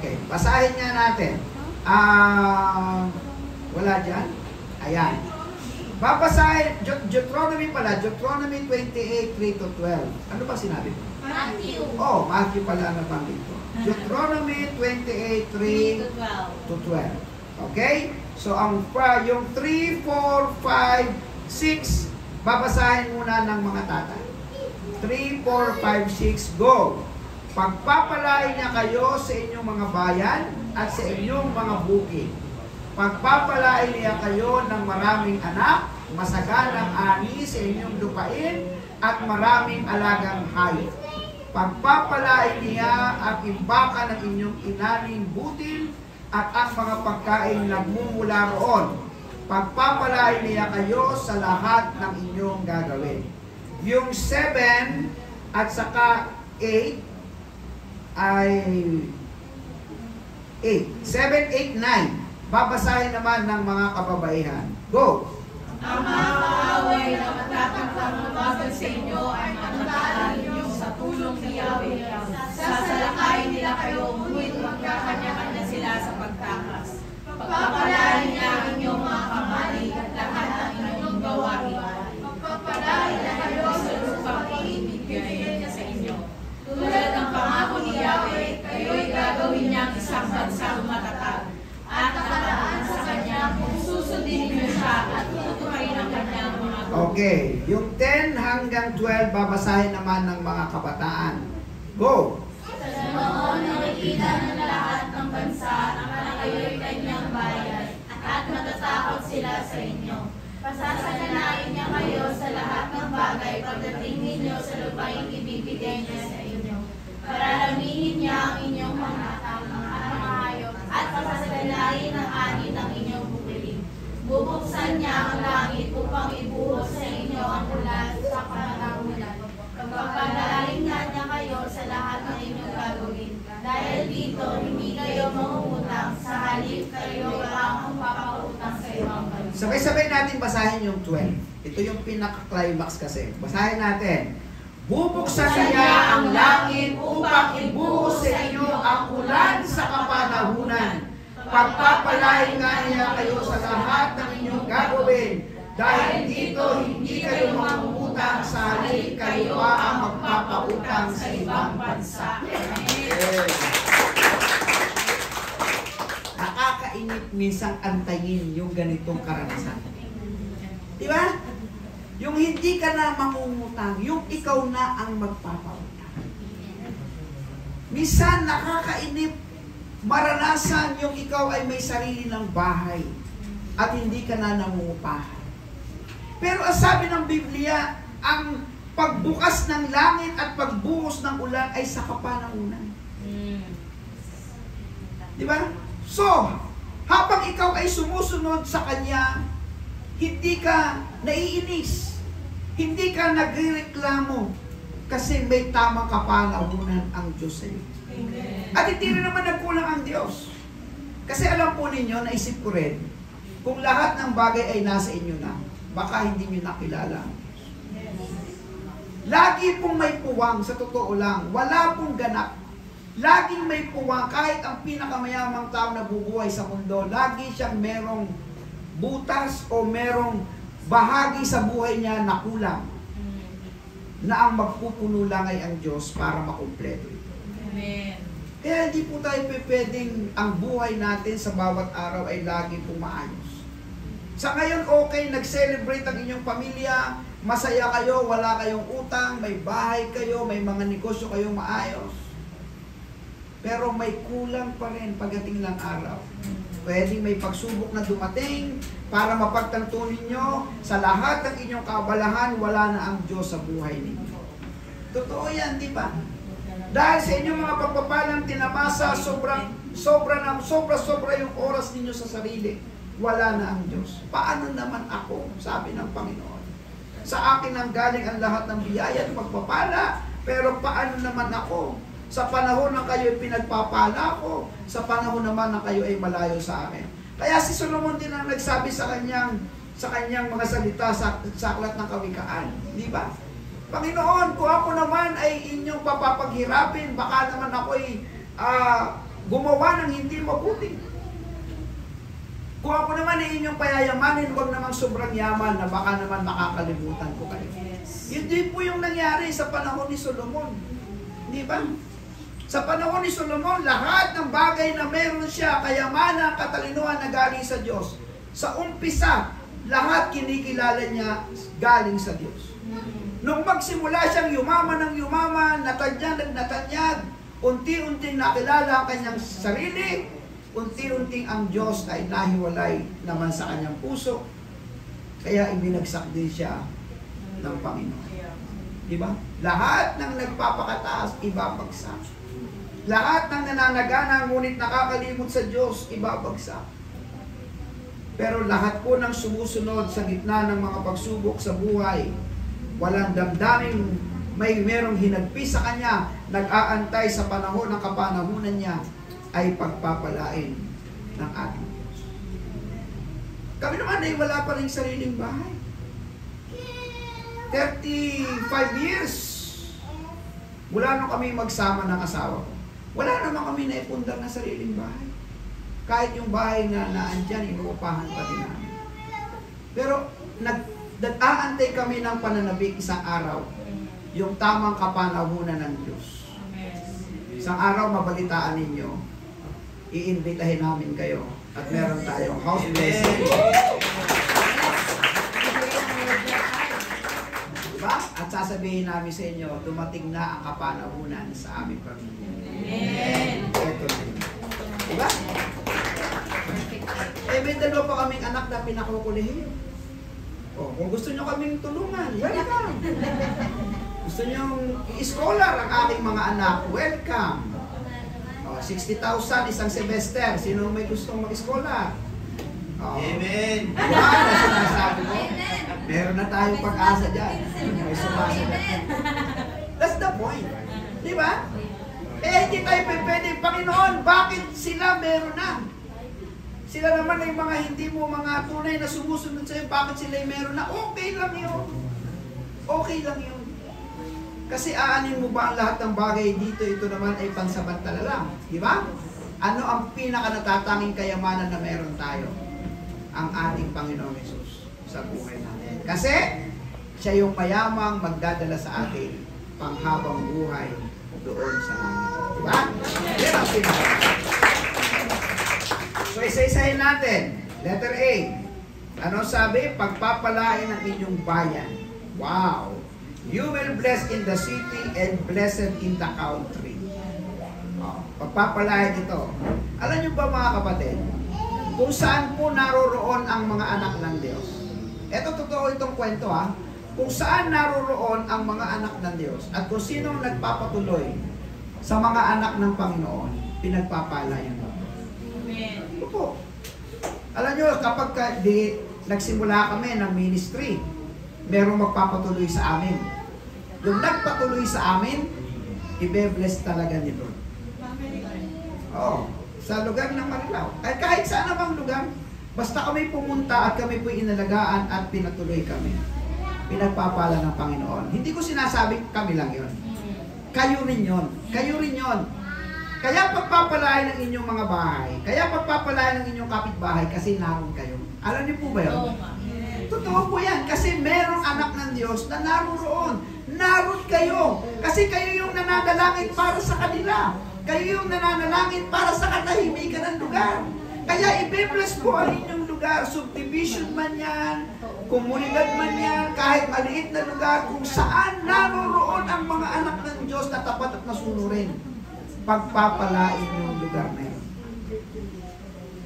Okay, basahin nga natin. Wala dyan? Ayan. Babasahin, Deuteronomy pala, Deuteronomy 28, 3-12. Ano ba sinabi ko? Matthew. Oh, Matthew pala na banggit ko. Deuteronomy 28, 3-12. Okay? So, yung 3, 4, 5, 6, babasahin muna ng mga tatay. 3, 4, 5, 6, go! Pagpapalain niya kayo sa inyong mga bayan at sa inyong mga bukid. Pagpapalain niya kayo ng maraming anak, masaganang ani sa inyong lupain, at maraming alagang hayop. Pagpapalain niya at imbaka ng inyong inaning butil at ang mga pagkain nagmumula roon. Pagpapalain niya kayo sa lahat ng inyong gagawin. Yung 7 at saka 8 ay 7, 8, 9. Babasahin naman ng mga kababaihan. Go! Ang mga kaaway na matapang sa inyo ay matatahan ninyo sa tulong ni Yahweh. Sasalakayin nila kayo, ngunit magkakanya-kanya sila sa pagtakas. Pagpapalain niya ang inyong mga kamali at lahat ng inyong gawain. Pagpapalain na kayo sa lupang iibigay niya sa inyo. Tulad ng pangako ni Yahweh, kayo'y gagawin niyang isang bansang matatag. At nakalaan sa kanya kung susundin niyo siya at tutuhayin ang kanyang mga gawain. Okay, yung 10 hanggang 12 babasahin naman ng mga kabataan. Go! Sa noon, nakikita ng lahat ng bansa na kayo'y kanyang bayan at matatakot sila sa inyo. Pasasaganain niya kayo sa lahat ng bagay pagdating ninyo sa lupain ibibigay niya sa inyo. Paralamihin niya ang inyong mga hayop at pasasaganain ang ani ng inyong bukid. Bubuksan niya ang langit upang ibuhos sa inyo ang ulan sa panahon. Pagpapalain niya kayo sa lahat ng inyong gagawin. Dahil dito, hindi kayo mangungutang, sa halip kayo ang papautang sa ibang bansa. Sabay-sabay natin basahin yung 12. Ito yung pinaka-climax kasi. Basahin natin. Bubuksan niya ang langit upang ibuhos sa inyo ang ulan sa kapanahunan. Pagpapalain nga niya kayo sa lahat ng inyong gagawin. Dahil dito, hindi kayo mangungutang, sa halip kayo ang magpapautang sa ibang bansa. nakakainip minsan antayin yung ganitong karanasan. Di ba? Yung hindi ka na mangungutang, yung ikaw na ang magpapautang. Minsan nakakainip maranasan yung ikaw ay may sarili ng bahay at hindi ka na nangungupahan. Pero ang sabi ng Biblia, ang pagbukas ng langit at pagbuhos ng ulan ay sa kapanahunan. Di ba? So, habang ikaw ay sumusunod sa Kanya, hindi ka naiinis, hindi ka nagreklamo, kasi may tamang kapanahunan ang Diyos sa iyo. At hindi rin naman nagkulang ang Diyos. Kasi alam po ninyo, naisip ko rin, kung lahat ng bagay ay nasa inyo na, baka hindi nyo nakilala ang Diyos. Lagi pong may puwang, sa totoo lang, wala pong ganap. Laging may puwang, kahit ang pinakamayamang tao na bubuhay sa mundo, lagi siyang merong butas o merong bahagi sa buhay niya na kulang. Na ang magpupuno lang ay ang Diyos para makumpleto ito. Amen. Kaya hindi po tayo pwedeng ang buhay natin sa bawat araw ay lagi pong maayos. Sa ngayon, okay, nag-celebrate ang inyong pamilya, masaya kayo, wala kayong utang, may bahay kayo, may mga negosyo kayong maayos. Pero may kulang pa rin pagdating ng araw. Pwedeng may pagsubok na dumating para mapagtanto ninyo sa lahat ng inyong kabalahan, wala na ang Diyos sa buhay ninyo. Totoo yan, di ba? Dahil sa inyong mga pagpapalang tinamasa, sobra yung oras ninyo sa sarili, wala na ang Diyos. Paano naman ako? Sabi ng Panginoon. Sa akin ang galing ang lahat ng biyaya at pagpapala, pero paano naman ako? Sa panahon na kayo ay pinagpapala ko, sa panahon naman na kayo ay malayo sa akin. Kaya si Solomon din ang nagsabi sa kanyang mga salita sa aklat ng Kawikaan. Di ba? Panginoon, kung ako naman ay inyong papapaghirapin, baka naman ako ay gumawa ng hindi mabuti. Kung ako naman ay inyong payayamanin, huwag namang sobrang yaman na baka naman makakalimutan ko kayo. Yun din po yung nangyari sa panahon ni Solomon. Di ba? Sa panahon ni Solomon, lahat ng bagay na meron siya, kayamanan, katalinuhan na galing sa Diyos. Sa umpisa, lahat kinikilala niya galing sa Diyos. Nung magsimula siyang yumaman ng yumaman, natanyag ng natanyag, unti-unting nakilala ang kanyang sarili, unti-unting ang Diyos ay nahiwalay naman sa kanyang puso. Kaya ibinagsak din siya ng Panginoon. Diba? Lahat ng nagpapakataas, ibabagsak. Lahat ng nananagana, ngunit nakakalimot sa Diyos, ibabagsak. Pero lahat po ng sumusunod sa gitna ng mga pagsubok sa buhay, walang damdaming merong hinagpis sa Kanya, nag-aantay sa panahon ng kapanahunan niya, ay pagpapalain ng ating Diyos. Kami naman ay wala pa rin sariling bahay. 35 years mula nung kami magsama ng asawa ko. Wala naman kami naipundang na sariling bahay. Kahit yung bahay na naandyan, inuupahan pa din namin. Pero nag-aantay kami ng pananabik isang araw, yung tamang kapanahunan ng Diyos. Isang araw, mabalitaan ninyo, iimbitahin namin kayo at meron tayong house blessing. Diba? At sasabihin namin sa inyo, dumating na ang kapanahunan sa aming pamilya. Amen. Ito na. Diba? May dalawa pa kaming anak na pinakukulihin. Kung gusto nyo kaming tulungan, welcome. Gusto nyo i-scholar ang aking mga anak, welcome. 60,000 isang semester. Sino may gustong mag-scholar? Amen. Diba? Sinasabi ko, meron na tayong pag-asa dyan. May sumasagot. That's the point. Diba? Hindi tayo pwede. Panginoon, bakit sila meron na? Sila naman ay mga hindi mo mga tunay na sumusunod sa'yo, bakit sila ay meron na? Okay lang yun. Okay lang yun. Kasi aanin mo ba ang lahat ng bagay dito, ito naman ay pansamantala lang. Di ba? Ano ang pinaka-natatanging kayamanan na meron tayo? Ang ating Panginoong Hesus sa buhay natin. Kasi, siya yung mayamang magdadala sa atin panghabang buhay doon sa langit. Diba? Yan ang pinaka. So, isa-isahin natin. Letter A. Ano sabi? Pagpapalain ang inyong bayan. Wow! You will bless in the city and blessed in the country. Oh, pagpapalain ito. Alam niyo ba mga kapatid, kung saan po naroroon ang mga anak ng Diyos? Ito totoo itong kwento ha. Kung saan naroroon ang mga anak ng Diyos at kung sino nagpapatuloy sa mga anak ng Panginoon, pinagpapala yan. Amen. Opo. Alam nyo, kapag nagsimula kami ng ministry, merong magpapatuloy sa amin. Yung nagpatuloy sa amin, ibe-bless talaga ni Lord. Oo. Sa lugar ng Marilao. At kahit saan namang lugar, basta kami pumunta at kami po inalagaan at pinatuloy kami. Pinagpapala ng Panginoon. Hindi ko sinasabing kami lang yon. Kayo rin yon. Kayo rin yon. Kaya pagpapalain ng inyong mga bahay, kaya pagpapalain ng inyong kapitbahay kasi naroon kayo. Alam niyo po ba yun? Totoo po yan. Kasi merong anak ng Diyos na naroon. Naroon kayo. Kasi kayo yung nananalangin para sa kanila. Kayo yung nananalangin para sa katahimikan ng lugar. Kaya i-bless po ang inyong lugar. Subdivision man yan, komunidad man yan, kahit maliit na lugar, kung saan naroroon ang mga anak ng Diyos na tapat at nasunurin. Pagpapalain yung lugar na yun.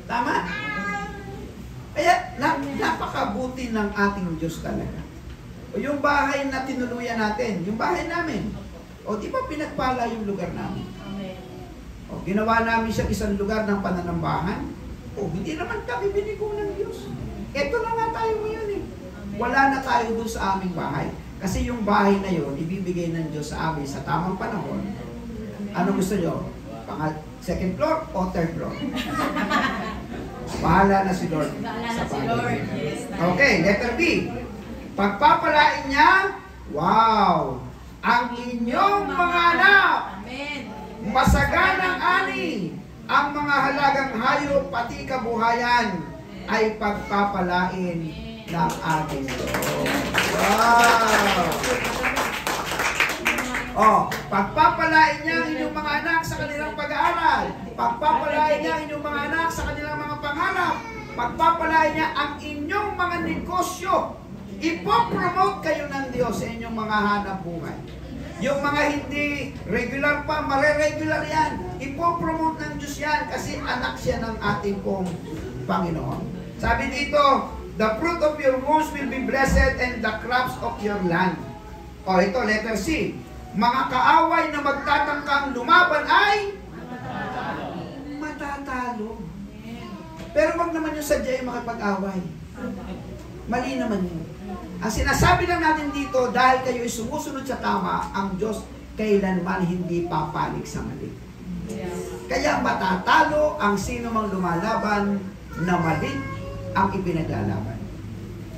Tama? Kaya napakabuti ng ating Diyos talaga. O yung bahay na tinuluyan natin, yung bahay namin, o di ba pinagpala yung lugar namin? O ginawa namin siya isang lugar ng pananambahan, o hindi naman kami binigo ng Diyos. Ito na nga tayo ngayon eh. Wala na tayo dun sa aming bahay. Kasi yung bahay na yun, ibibigay ng Diyos sa amin sa tamang panahon. Ano gusto nyo? Second floor o third floor? Bahala na si Lord. Sa bahay. Okay, letter B. Pagpapalain niya, wow! Ang inyong mga anak, masaganang ani, ang mga halagang hayop pati kabuhayan ay pagpapalain ng ating Diyos. Wow! Oh, pagpapalain niya ang inyong mga anak sa kanilang pag-aaral. Pagpapalain niya ang inyong mga anak sa kanilang mga pangarap. Pagpapalain niya ang inyong mga negosyo. Ipopromote kayo ng Diyos sa inyong mga hanap buhay. Yung mga hindi regular pa, mare-regular yan. Ipopromote ng Diyos yan kasi anak siya ng ating pong Panginoon. Sabi dito, the fruit of your wombs will be blessed and the crops of your land. O ito, letter C. Mga kaaway na magtatangkang lumaban ay matatalo. Pero wag naman yung sadya yung makipag-away. Mali naman yun. Ang sinasabi lang natin dito, dahil kayo ay sumusunod sa tama, ang Diyos kailanman hindi papanig sa mali. Kaya matatalo ang sino mang lumalaban na mali ang ipinaglalaban.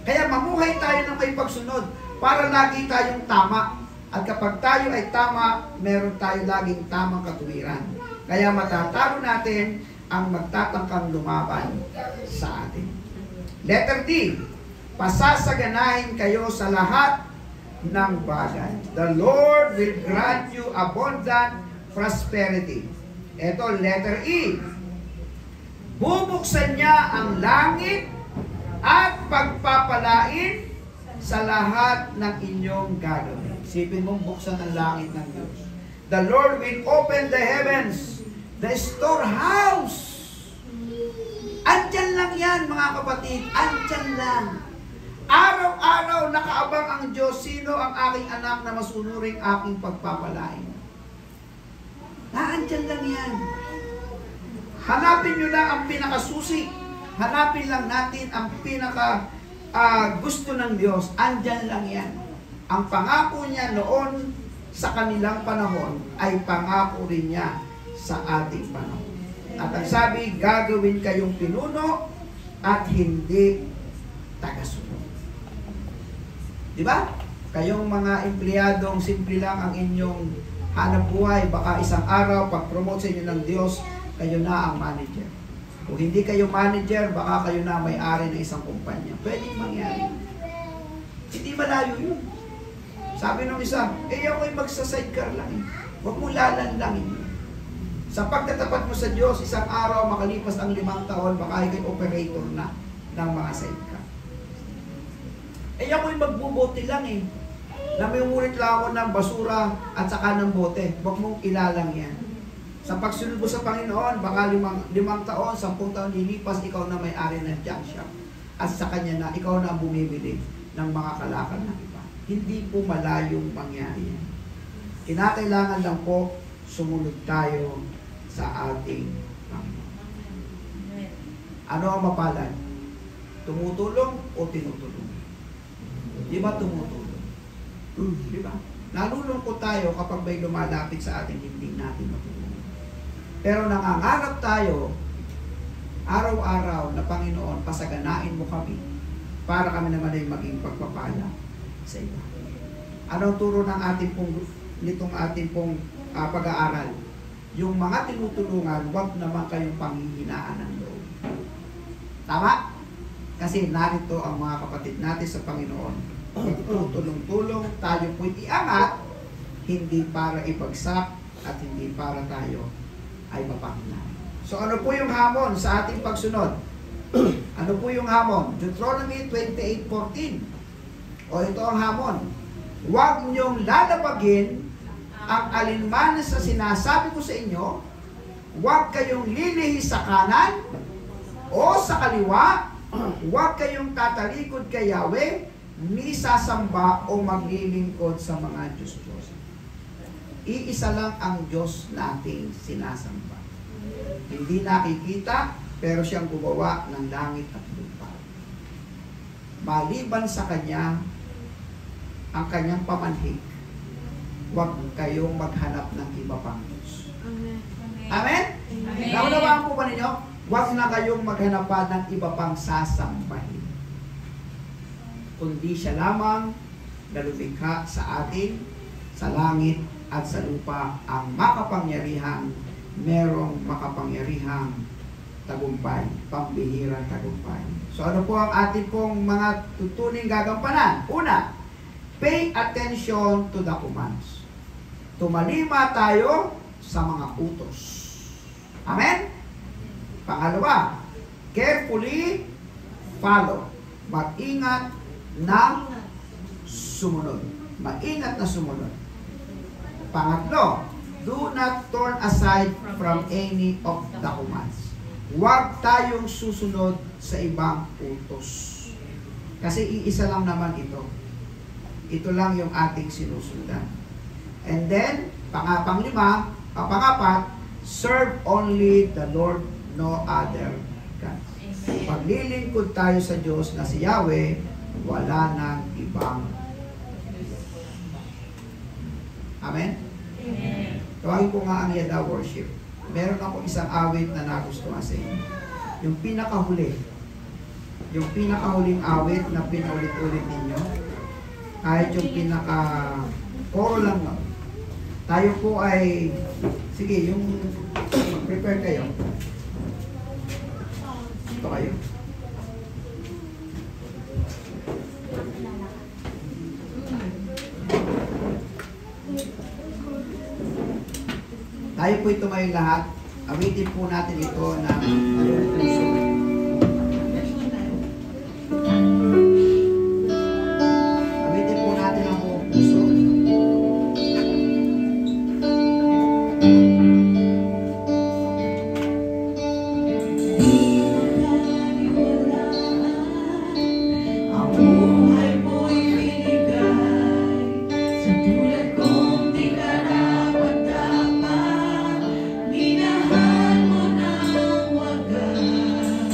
Kaya mamuhay tayo ng may pagsunod para lagi tayong tama. At kapag tayo ay tama, meron tayo laging tamang katuwiran. Kaya matatalo natin ang magtatangkang lumaban sa atin. Letter D. Pasasaganahin kayo sa lahat ng bagay. The Lord will grant you abundant prosperity. Ito, letter E. Bubuksan niya ang langit at pagpapalain sa lahat ng inyong gagawin. Isipin mong buksan ang langit ng Diyos. The Lord will open the heavens, the storehouse. Andyan lang yan, mga kapatid. Andyan lang. Araw-araw nakaabang ang Diyos, sino ang aking anak na masunuring aking pagpapalain. Andyan lang yan. Hanapin nyo lang ang pinakasusi. Hanapin lang natin ang pinaka gusto ng Diyos. Andyan lang yan. Ang pangako niya noon sa kanilang panahon ay pangako rin niya sa ating panahon. At ang sabi, gagawin kayong pinuno at hindi tagasunod. Diba? Kayong mga empleyadong simple lang ang inyong hanap buhay, baka isang araw pag-promote sa inyo ng Diyos, kayo na ang manager. Kung hindi kayo manager, baka kayo na may-ari ng isang kumpanya. Pwedeng mangyari. Hindi malayo yun. Sabi nung isa, ako'y magsa-sidecar lang eh. Huwag mo lalanlangin yun. Sa pagtatapat mo sa Diyos, isang araw makalipas ang 5 taon, baka ikay operator na ng mga sidecar. Eh ako'y magbubote lang eh. Namimulot lang ako ng basura at saka ng bote. Huwag mong ilalang yan. Sa pagsunod mo sa Panginoon, baka 5 taon, 10 taon lilipas, ikaw na may-ari ng junk shop. At sa kanya na, ikaw na ang bumibili ng mga kalakal ng iba. Hindi po malayong mangyari yan. Kinakailangan lang po, sumunod tayo sa ating Panginoon. Ano ang mapalad? Tumutulong o tinutulong? Di ba tumutulong? Di ba? Nalulungkot tayo kapag may lumalapit sa ating hindi natin matulungan. Pero nangangarap tayo, araw-araw na Panginoon, pasaganain mo kami para kami naman ay maging pagpapala sa iba. Anong turo ng ating pong, nitong ating pong pag-aaral? Yung mga tinutulungan, huwag naman kayong panghihinaan ng loob. Tama? Kasi narito ang mga kapatid natin sa Panginoon. Tutulong-tulong, tayo po'y iangat, hindi para ibagsak at hindi para tayo ay mapanghinaan. So ano po yung hamon sa ating pagsunod? Ano po yung hamon? Deuteronomy 28:14. O ito ang hamon. Huwag niyong lalabagin ang alinman sa sinasabi ko sa inyo. Huwag kayong lilihis sa kanan o sa kaliwa. Huwag kayong tatalikod kay Yahweh, ni sasamba o maglilingkod sa mga Diyos-Diyos. Iisa lang ang Diyos nating sinasamba. Hindi nakikita, pero siyang gumawa ng langit at lupa. Maliban sa Kanya, ang Kanyang pamanhik, huwag kayong maghanap ng iba pang Diyos. Amen? Naunawaan po ba ninyo? Huwag na kayong maghanap pa ng iba pang sasambahin. Kundi siya lamang na lumikha sa atin, sa langit at sa lupa, ang makapangyarihang, merong makapangyarihang tagumpay, pambihirang tagumpay. So ano po ang ating pong mga tutuning gagampanan? Una, pay attention to the commands. Tumalima tayo sa mga utos. Amen? Pangalawa, carefully follow. Mag-ingat ng sumunod. Maingat na sumunod. Pangatlo, do not turn aside from any of the commands. Huwag tayong susunod sa ibang utos. Kasi iisa lang naman ito. Ito lang yung ating sinusundan. And then, pangapat, serve only the Lord, no other God. Paglilingkod tayo sa Diyos na si Yahweh, wala nang ibang. Amen? Amen. Tawagin ko nga ang Yada worship. Meron ako isang awit na nagustuhan sa inyo. Yung pinakahuli. Yung pinakahuling awit na pinaulit-ulit ninyo. Kahit yung pinaka-coro lang na. Tayo po ay, sige, yung prepare kayo. Ito kayo. Tayo po tumayo lahat. Awitin po natin ito ng puso. Awitin po natin ang buong puso. Ang buhay mo'y binigay sa tulad kong di karapat-dapat. Minahal mo ng wagas.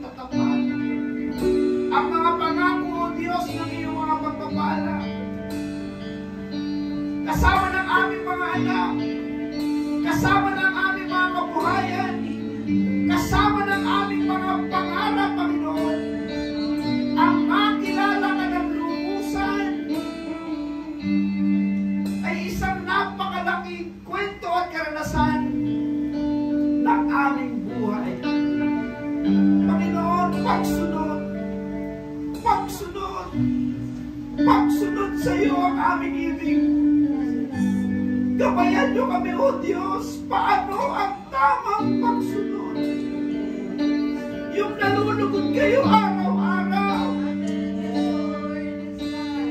pagtatapat. Ang mga pangako, O Diyos, ng iyong mga pagpapala. Kasama ng aming mga anak, kasama ng aming mga kabuhayan, kasama ng aming mga pangarap, Panginoon, ang makilala ka ng lubusan ay isang napakalaking kwento at karanasan ng aming buhay. Panginoon, pagsunod, pagsunod, pagsunod sa iyo ang aming ibig. Gabayan niyo kami, O Diyos, paano ang tamang pagsunod. Yung nalulugod kayo araw-araw.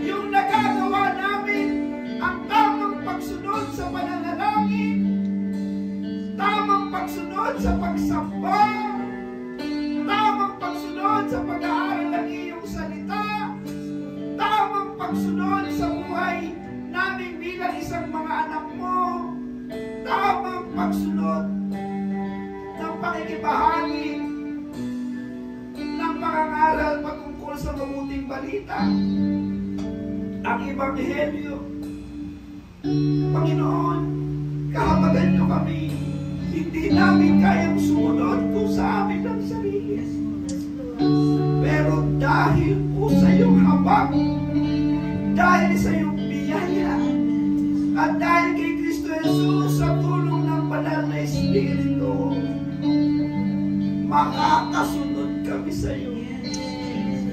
Yung nagagawa namin ang tamang pagsunod sa pananalangin, tamang pagsunod sa pagsamba, tamang pagsunod sa pag-aaral ng iyong salita, tamang pagsunod sa buhay namin bilang isang mga anak mo, tamang pagsunod ng pakikibahagi ng pangangaral patungkol sa mabuting balita, ang Ebanghelyo. Panginoon, kahabagan niyo kami. Hindi namin kayang sumunod po sa amin ng sarili. Pero dahil po sa iyong habag, dahil sa iyong biyaya, at dahil kay Kristo Jesus sa tulong ng Banal na Espiritu, makakasunod kami sa iyo.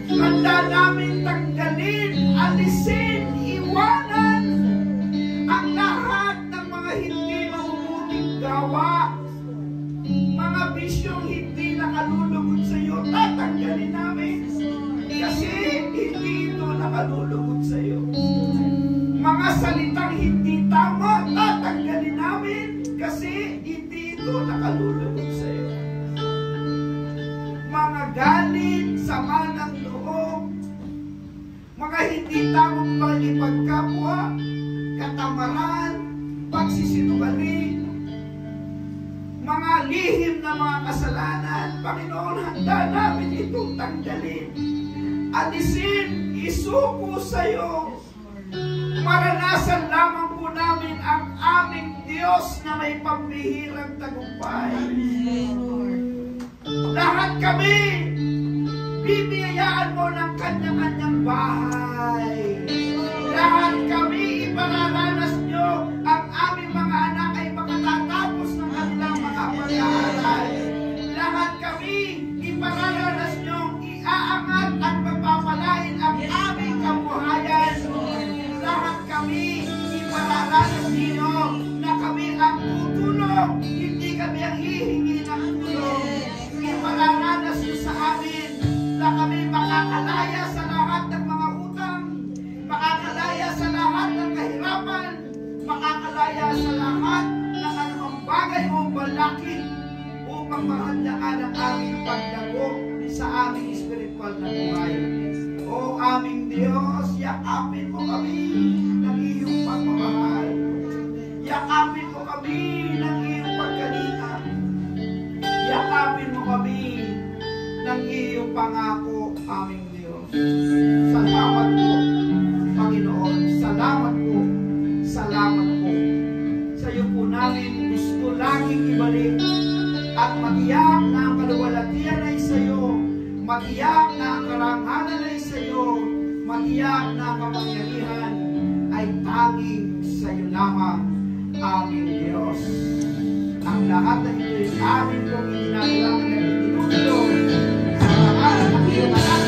Handa namin tanggalin, alisin, iwanan ang lahat ng mga hindi mabubuting gawa, mga bisyong hindi nakalulugod sa iyo, tatanggalin namin kasi hindi ito nakalulugod sa iyo. Mga salitang hindi tama, tatanggalin namin kasi hindi ito nakalulugod sa iyo. Mga galit, sama ng loob, mga hindi tamang pakikipagkapwa, katamaran, pagsisinungaling, mga lihim na mga kasalanan, Panginoon, handa namin itong tanggalin. Alisin, isuko sa iyo. Maranasan lamang po namin ang aming Diyos na may pambihirang tagumpay. Lahat kami, bibiyayaan mo ng kanya-kanyang bahay. Lahat kami, ipararanas nyo, ang aming mga anak ay makatatapos ng kanilang mga pag-aaral. Lahat kami, ipararanas nyo, iaangat at magpapalain ang aming kabuhayan. Lahat kami, ipararanas ninyo na kami ang tutulong, hindi kami ang hihingi ng tulong. Ipararanas nyo sa amin na kami makakalaya sa lahat ng mga utang, makakalaya sa lahat ng kahirapan, makakalaya sa lahat ng anumang bagay o balakid upang mahandaan ang aming pagdago sa aming spiritual na buhay. O aming Diyos, yakapin mo kami ng iyong pagmamahal. Yakapin mo kami ng iyong pagkalina. Yakapin mo kami ng iyong pangako, aming Diyos. Salamat po, Panginoon. Salamat po. Salamat po. Sa iyo po namin gusto laging ibalik at matiyak na ang kaluwalhatian ay sa iyo. Matiyak na ang karangalan ay sa iyo. Matiyak na ang kapangyarihan ay tanging sa iyo lamang, aming Diyos. Ang lahat ng ito'y amin kong itinalaman at itinutulo sa pangalan ng iyong anak.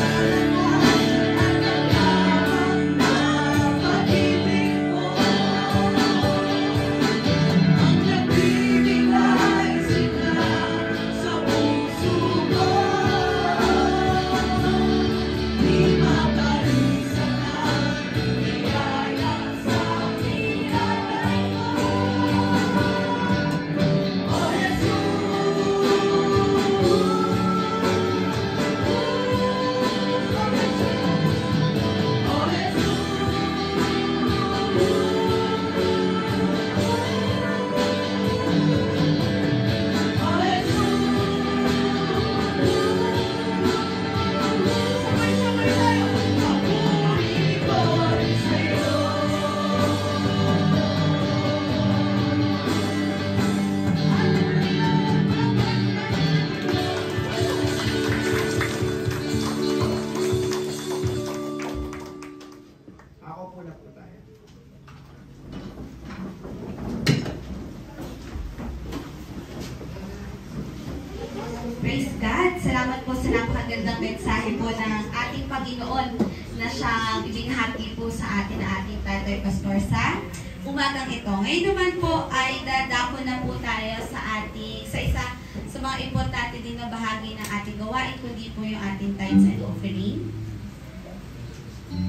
mensahe po ng ating Panginoon na siyang ibinahagi po sa atin na ating Tatay Pastor sa umagang ito. Ngayon naman po ay dadako na po tayo sa isa sa mga importante din na bahagi ng ating gawain, kundi po yung ating tithes and offering.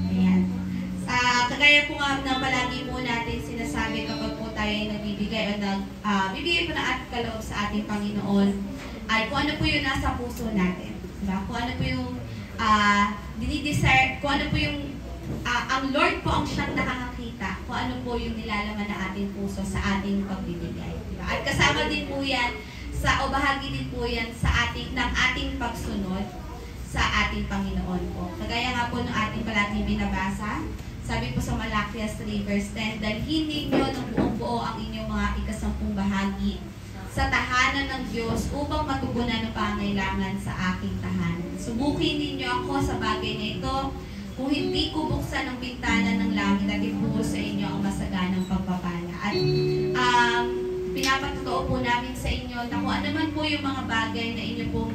Ayan. Kagaya po nga ng palagi po natin sinasabi kapag po tayo ay nagbibigay o bibigay po ng ating kaloob sa ating Panginoon, ay kung ano po yung nasa puso natin. Diba? Kung ano po yung dinidesire, kung ano po yung ang Lord po ang siyang nakakakita kung ano po yung nilalaman ng ating puso sa ating pagbibigay. Diba? At kasama din po yan o bahagi din po yan sa ng ating pagsunod sa ating Panginoon po. Kagaya nga po ng ating palaging binabasa, sabi po sa Malakias 3 verse 10, dalhin ninyo ng buong buo ang inyong mga ikasampung bahagi sa tahanan ng Diyos upang matugunan ang pangailangan sa aking tahanan. Subukin ninyo ako sa bagay na ito, kung hindi ko buksan ang bintana ng langit at ibuhos sa inyo ang masaganang pagpapala. At pinapatotoo po namin sa inyo na kung ano man po yung mga bagay na inyo pong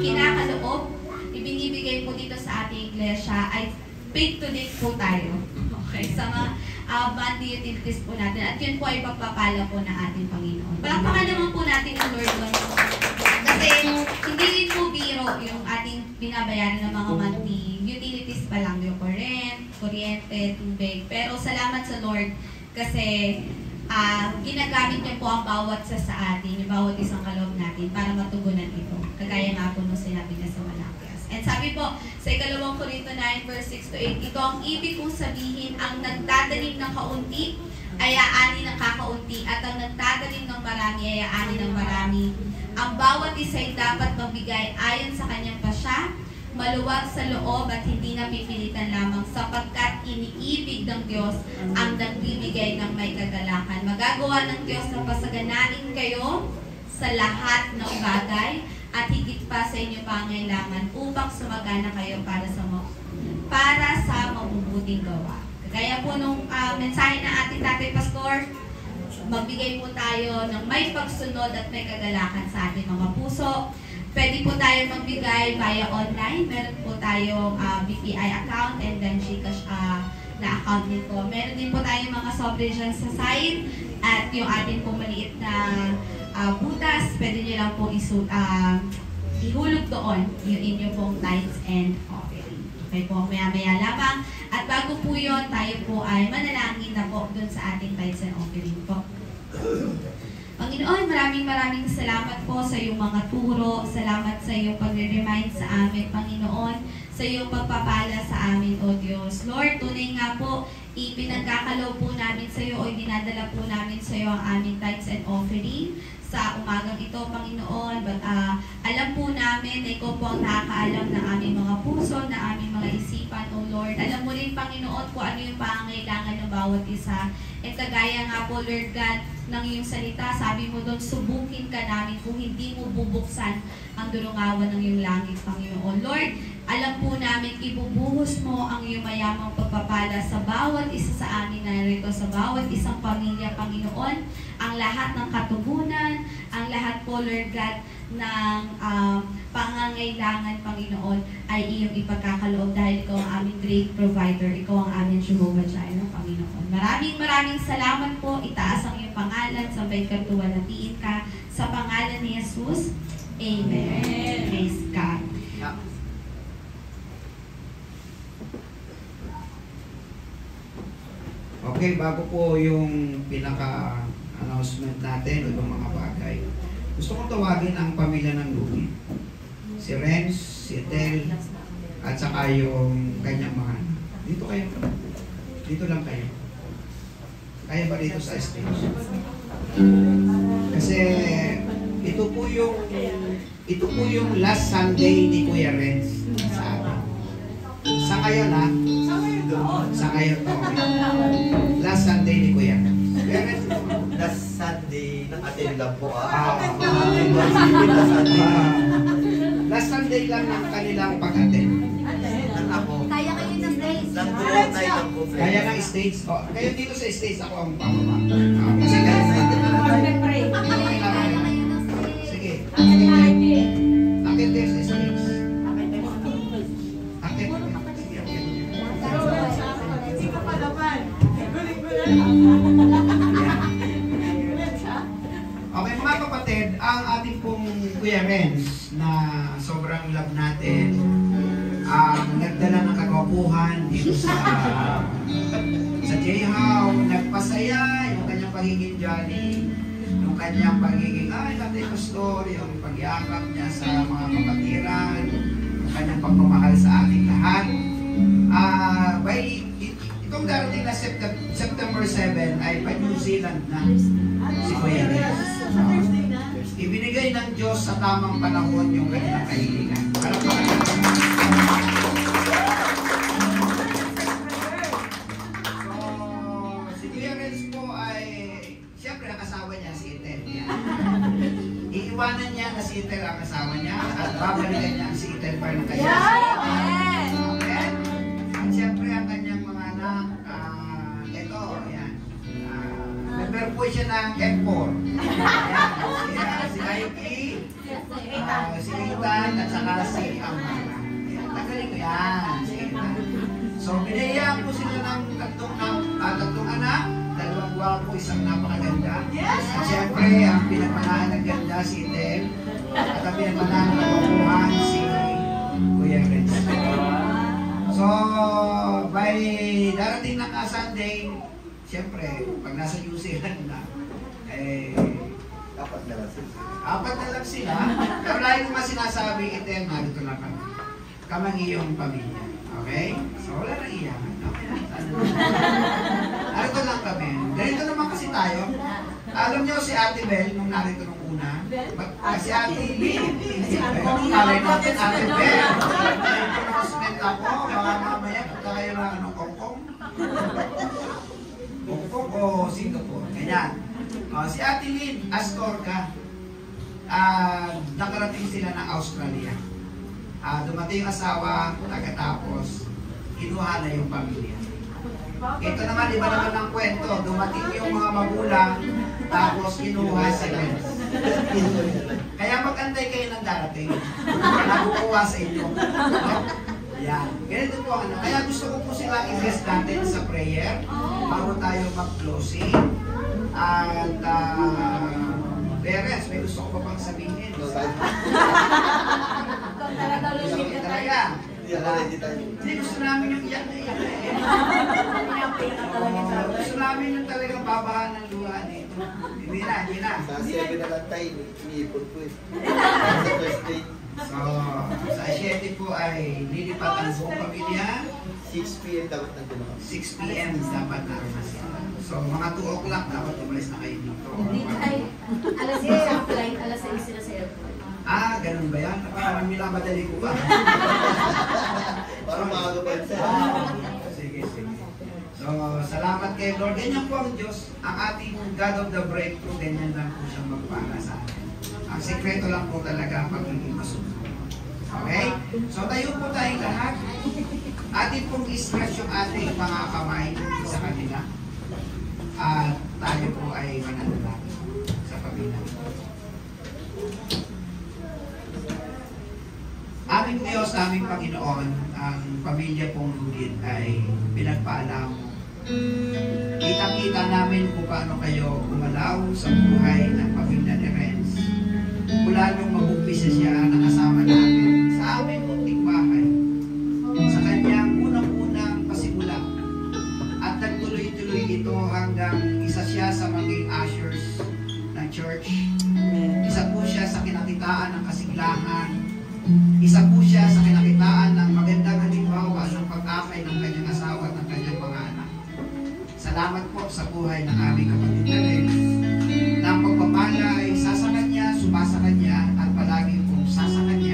kinakaloob, ibinibigay po dito sa ating iglesia, ay paid to date po tayo. Okay, sa mga monthly utilities po natin. At yun po ay pagpapala po ng ating Panginoon. Palakpakan naman po natin ang Lord doon. Kasi hindi rin po biro yung ating binabayaran ng mga monthly utilities pa lang. Yung kuryente, tubig. Pero salamat sa Lord kasi ginagamit niyo po ang bawat sa atin, yung bawat isang kaloob natin para matugunan ito. Kagaya nga po nung sinabi niya sa Malakias. And sabi po, sa 2 Corinto 9 verse 6 to 8, ito ang ibig kong sabihin, ang nagtatanim ng kaunti ay aani ng kakaunti, at ang nagtatanim ng marami ay aani ng marami. Ang bawat isa ay dapat magbigay ayon sa kanyang pasya, maluwag sa loob at hindi napipilitan lamang, sapagkat iniibig ng Diyos ang nagbibigay ng may kagalakan. Magagawa ng Diyos na pasaganain kayo sa lahat ng bagay at higit pa sa inyong pangailangan upang sumagana kayo para sa mabubuting gawa. Kaya po nung mensahe ng ating Tatay Pastor, magbigay po tayo ng may pagsunod at may kagalakan sa ating mga puso. Pwede po tayo magbigay via online. Meron po tayong BPI account and then GCash na account din po. Meron din po tayong mga sobre dyan sa side at yung ating po maliit na butas, pwede nyo lang po ihulog doon yung inyo pong tithes and offering. Okay po, maya-maya lamang. At bago po yun, tayo po ay manalangin na po doon sa ating tithes and offering po. Panginoon, maraming salamat po sa iyong mga turo. Salamat sa iyong pag-remind sa amin, Panginoon, sa iyong pagpapala sa amin, O Diyos. Lord, tunay nga po, ipinagkakaloob po namin sa iyo o dinadala po namin sa iyo ang aming tithes and offering sa umagang ito, Panginoon. But alam po namin na ikaw po ang nakakaalam ng aming mga puso, ng aming mga isipan, O Lord. Alam mo rin, Panginoon, kung ano yung pangangailangan ng bawat isa. At kagaya nga po, Lord God, ng iyong salita, sabi mo doon, subukin ka namin kung hindi mo bubuksan ang durungawan ng iyong langit, Panginoon. Lord, alam po namin, ibubuhos mo ang iyong mayamang pagpapala sa bawat isa sa amin na narito, sa bawat isang pamilya, Panginoon, ang lahat ng katugunan, ang lahat po, Lord God, ng pangangailangan, Panginoon, ay iyong ipagkakaloob dahil ikaw ang aming great provider, ikaw ang aming Jehovah Jireh, Panginoon. Maraming salamat po. Itaas ang iyong pangalan, sabay kartuwalatiin ka sa pangalan ni Jesus. Amen. Praise God. Okay, bago po yung pinaka-announcement natin o ibang mga bagay, gusto kong tawagin ang pamilya ng Louie. Si Renz, si Ethel, at saka yung kanyang mga anak. Dito kayo. Dito lang kayo. Kaya ba dito sa stage? Kasi ito po yung last Sunday ni Kuya Renz sa atin. Sa kayo na? Sa kayo to. Last Sunday ni Kuya Renz. Last Sunday, naka-attend lang po Last Sunday lang ng kanilang pag-attend. Kaya kayo ng stage. Kaya ng stage. Kayo dito sa stage, ako ang pamama. Kasi kayo sige. Akit kayo sa stage. Kuya Renz na sobrang love natin, nagdala ng kagwapuhan dito sa J-How, nagpasaya yung kanyang pagiging jolly, yung kanyang pagiging, Tatay Pastor, yung pagyakap niya sa mga kapatiran, yung kanyang pagmamahal sa ating lahat. Itong darating na September 7 ay pa-New Zealand na si Kuya Renz. Ibinigay ng Diyos sa tamang panahon yung kanilang kahilingan. So, si Kuya Renz po ay, siyempre ang asawa niya si Ethel. Iiwanan niya na si Ethel ang asawa niya at babalikan niya si Ethel para ng kanyang asawa. Amen? At siyempre ang kanyang mga anak, ito, yan. Member po siya ng F4. Si Ivy, si Ethan, at saka si Amara. Tagaling ko yan, si Ethan. So, binayaan po sila ng tatlong anak, dalawang gwapo, isang napakaganda. At siyempre, ang pinagmanahan ng ganda si Ethel, at ang pinagmanahan ng kapapuhan si Kuya Renz. So, by darating na Sunday, siyempre, pag nasa New Zealand na, Apat na lang sila. Apat na lang sila. Pero lagi ko nga sinasabi, Ethel, narito lang kami. Kamang iyong pamilya. Okay? So, wala nang iyakan. Okay na. Narito lang kami. Ganito naman kasi tayo. Alam niyo si Ate Bel, nung narito nung una, si Ate Lee. Nung nalay natin, Ate Bel. May pronouncement ako. Baka mamaya, punta kayo ng Kongkong. Kongkong o Singapore. Ganyan. Si Ate Lynn Astorga, nakarating sila ng Australia. Dumating yung asawa, pagkatapos, kinuha na yung pamilya. Ito naman, iba naman ng kwento. Dumating yung mga magulang, tapos kinuha sila. Kaya mag-antay kayo ng darating. Nakukuha sa inyo. Yan. Ganito po ano. Kaya gusto ko po silang i-bless natin sa prayer bago tayo mag-closing. At Beres, may gusto ko pa pang sabihin. Talaga. Hindi, gusto namin yung iyak na iyak na gusto namin yung talagang babahan ng luha nito. Hindi na. Sa 7 na lang tayo, iniipon ko eh. Sa first date. So, sa 7 po ay lilipat ang buong pamilya. 6 p.m. dapat nandun ako. 6 p.m. dapat naroon na sila. So, mga 2 o'clock dapat umalis na kayo dito. Hindi tayo. Alas 6 ang flight, alas 6 sila sa airport. Ganun ba yan? Parang nilamadali ko ba? Parang maaga pa yun. Sige. So, salamat kay Lord. Ganyan po ang Diyos. Ang ating God of the breakthrough, ganyan lang po siyang magpala sa atin. Ang sekreto lang po talaga ang pagiging masunod. Okay? So, tayo po tayong lahat. Atin pong i-stretch yung ating mga kamay sa kanila. At tayo po ay mananalangin sa pamilya. Aming Diyos, aming Panginoon, ang pamilya pong Lugit ay pinagpaalam mo. Kita-kita namin kung paano kayo gumalaw sa buhay ng pamilya ni Renz. Mula nung mag-umpisa siya, nakasama namin sa aming munting bahay. Sa kanyang unang-unang pasimula. At nagtuloy-tuloy ito hanggang isa siya sa maging ushers ng church. Isa po siya sa kinakitaan ng kasiglahan. Isa po siya sa kinakitaan ng magandang halimbawa ng pag-akay ng kanyang asawa at ng kanyang mga anak. Salamat po sa buhay ng aming kapatid na Renz. Na ang pagpapala ay sasa kanya, sumasa kanya, at palagi pong sasa kanya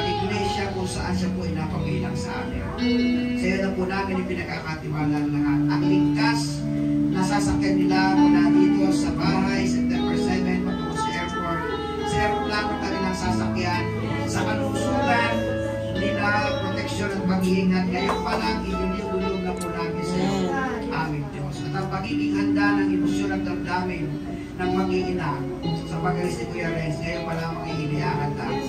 iglesia kung saan siya po inapabilang sa amin. Sa iyo na po namin ipinagkakatiwala ang lahat. Ang ligtas na sasakyan nila mula dito sa bahay, September 7, patungo sa airport. Sa aeroplano kanilang sasakyan. Sa kalusugan nila, proteksyon at pag-iingat. Ngayon pa lang, inilulog na po namin sa iyo, aming Diyos. At ang pagiging handa ng emosyon at damdamin ng mag-iina sa pag-alis ni Kuya Renz, ngayon pa lang makikiliyakan namin.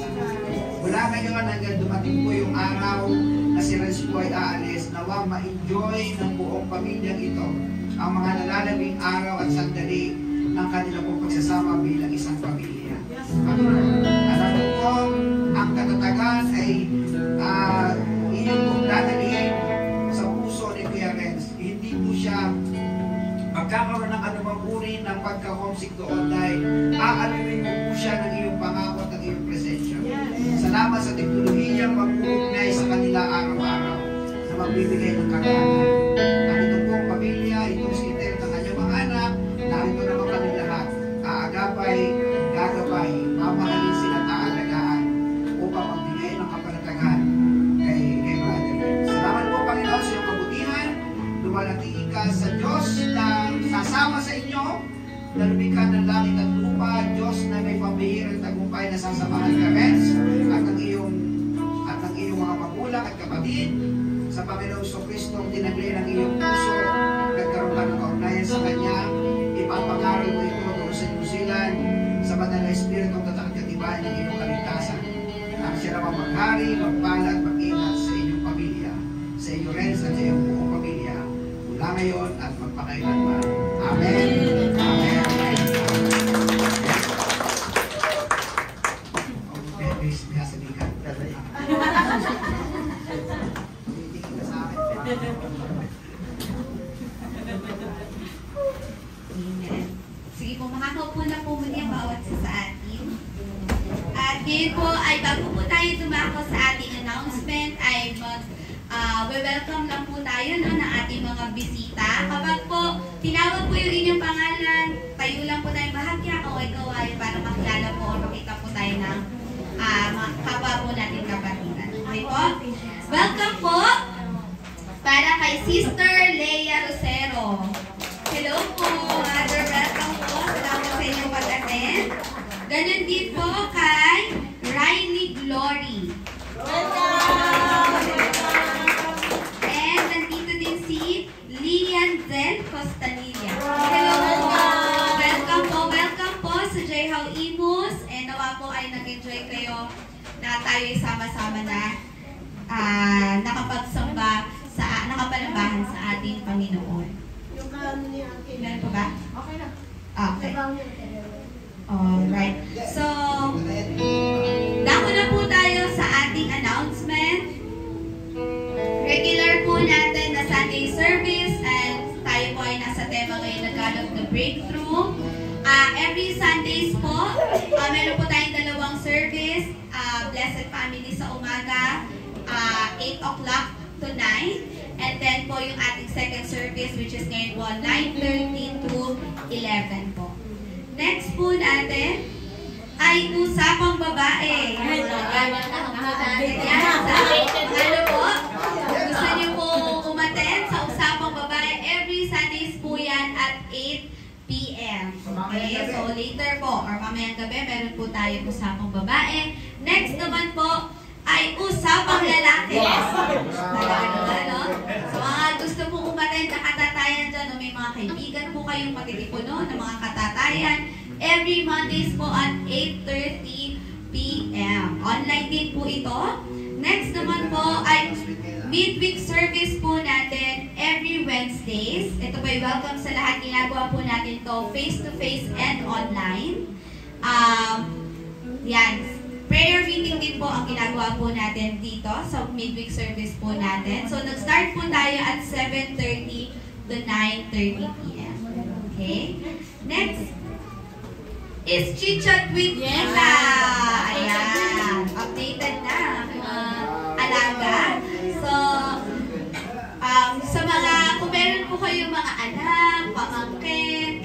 Mula ngayon hanggang dumating po yung araw na si Renz po ay aalis, nawang ma-enjoy ng buong pamilyang ito ang mga nalalabing araw at sandali ng kanila pong pagsasama bilang isang pamilya. Alam ko po, ang katatagan ay iyong pong dadalhin sa puso ni Kuya Renz. Hindi po siya magkakaroon ng anumang uri ng pagka-homesick doon dahil aalimin mo po siya ng iyong pangako at ng iyong presensya. Salamat sa teknolohiyang mag-uugnay sa kanila araw-araw na magbibigay ng kagaanan. At ito pong pamilya, itong si Iter ng kanyang mga anak, narito naman kami lahat, aagapay, gagabay, mamahalin sila at aalagaan upang magbigay ng kapanatagan kay Brother. Salamat po Panginoon sa iyong kabutihan. Lumalatiig ka sa Diyos na sasama sa inyo, na lumikha ng langit at lupa, Diyos na may pambihirang tagumpay na sasamahan ka, Renz, at ng iyong mga magulang at kapatid, sa Panginoong Kristo ang tinagli ng iyong puso, nagkaroon ka ng kaugnayan sa Kanya, ipapangaral mo ito doon sa New Zealand, sa banal na Espiritu ang tatakot katibayan ng iyong kaligtasan. Ang siya naman maghari, magpala at mag-ingat sa inyong pamilya, sa iyong Renz at sa iyong buong pamilya, mula ngayon at magpakailanman. Amen. Amen. Amen. Okay, please, biyasa din ka. Tingin ka sa akin. Amen. Sige po, makakaupo na po muli ang bawat isa sa atin. At ngayon po ay bago po tayo dumako sa ating announcement ay welcome lang po tayo ng ating mga bisita. Kapag po tinawag po yung inyong pangalan, tayo lang po tayong bahagya o ikaw para makilala po o makita po tayo ng kapwa po natin kapatiran. Okay po? Welcome po para kay Sister Leia Rosero. Hello po, Mother. Welcome po. Salamat sa inyong pag-attend. Ganun din po kay Riley Glory. And nandito din si Lilian Zen Costanilla. Hello po. Welcome po sa J-How Imus. And nawa po ay nag-enjoy kayo na tayo sama-sama na nakapagsamba nakapalambahan sa ating Panginoon. Meron po ba? Okay na. Okay. Alright. So, dako na po tayo sa ating announcement. Regular po natin na Sunday service and tayo po ay nasa tema ngayon na God of the Breakthrough. Every Sundays po, meron po tayong dalawang service. Blessed Family sa umaga, 8 o'clock to 9. And then po yung ating second service which is ngayon po 9:30 to 11 po. Next po natin ay usapang babae. Ano po? Gusto niyo po umattend sa usapang babae? Every Sundays po yan at 8 p.m. Okay? So later po or mamayang gabi meron po tayo usapang babae. Next naman po ay usapang lalaki. Yes! So mga gusto po umattend na katatayan dyan, o may mga kaibigan po kayong matitipuno ng mga katatayan, every Mondays po at 8:30 p.m. Online din po ito. Next naman po ay midweek service po natin every Wednesdays. Ito po ay welcome sa lahat. Ginagawa po natin to face-to-face and online. Yan. Prayer meeting din po ang ginagawa po natin dito sa midweek service po natin. So, nag-start po tayo at 7:30 to 9:30 p.m. Okay? Next is Chit-Chat with Tita. Ayan. Updated na ang mga alaga. So, sa mga, kung meron po kayong mga anak, pamangkin,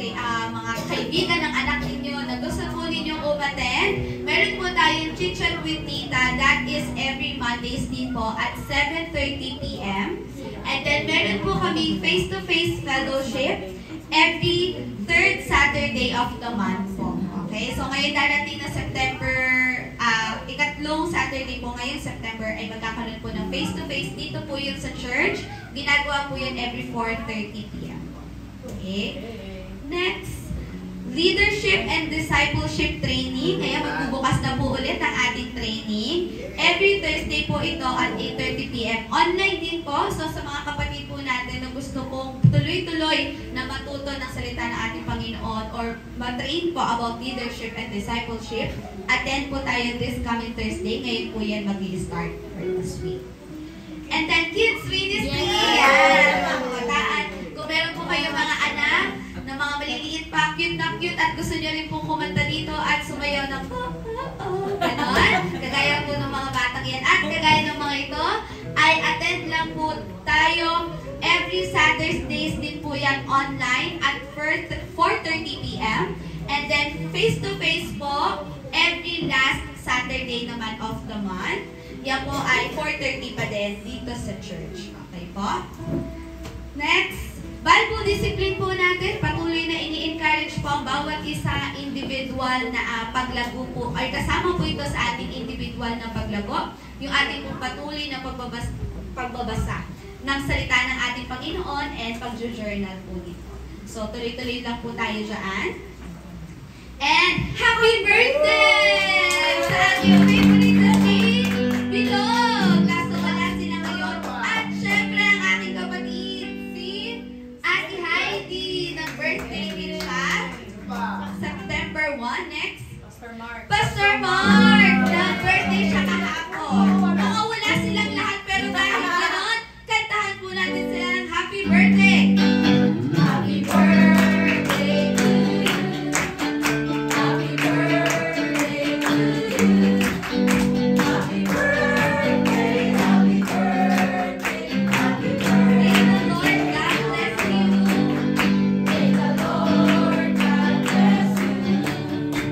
mga kaibigan ng anak ninyo na gusto po ninyong umattend, meron meron po tayong Chit-Chat with Tita. That is every Mondays din po at 7:30 p.m. And then meron po kami face-to-face fellowship every third Saturday of the month po. Okay? So ngayon darating na September, ikatlong Saturday po ngayon, September, ay magkakaroon po ng face-to-face. Dito po yun sa church. Ginagawa po yun every 4:30 p.m. Okay? Next, leadership and discipleship training. Kaya magbubukas na po ulit ang ating training. Every Thursday po ito at 8:30 p.m. Online din po. So sa mga kapatid po natin na gusto pong tuloy-tuloy na matuto ng salita ng ating Panginoon or matrain po about leadership and discipleship, attend po tayo this coming Thursday. Ngayon po yan mag-i-start for this week. And then Kids Ministry. Yan, mga kabataan. Kung meron po kayo mga anak na mga maliliit pa, cute na cute, at gusto nyo rin pong kumanta dito at sumayaw ng ganon. Kagaya po ng mga batang yan. At kagaya ng mga ito, ay attend lang po tayo every Saturdays din po yan online at 4:30 p.m. And then face-to-face po every last Saturday naman of the month. Yan po ay 4:30 pa din dito sa church. Okay po? Next, Bible discipline po natin, patuloy na ini-encourage po ang bawat isa individual na paglago po, ay kasama po ito sa ating individual na paglago, yung ating pong patuloy na pagbabasa ng salita ng ating Panginoon and pag-journal po dito. So, tuloy-tuloy lang po tayo dyan. And, happy birthday sa ating favorite na si Bilog! Kaso wala sila ngayon. At syempre, ang ating kapatid, si Ate Heidi, nag-birthday din siya. September 1, next. Pastor Mark, nag-birthday siya kahapon. Mga wala silang lahat, pero dahil ganon, kantahan po natin sila ng happy birthday. Happy birthday to you. Happy birthday to you. Happy birthday, happy birthday, happy birthday. May the Lord God bless you. May the Lord God bless you.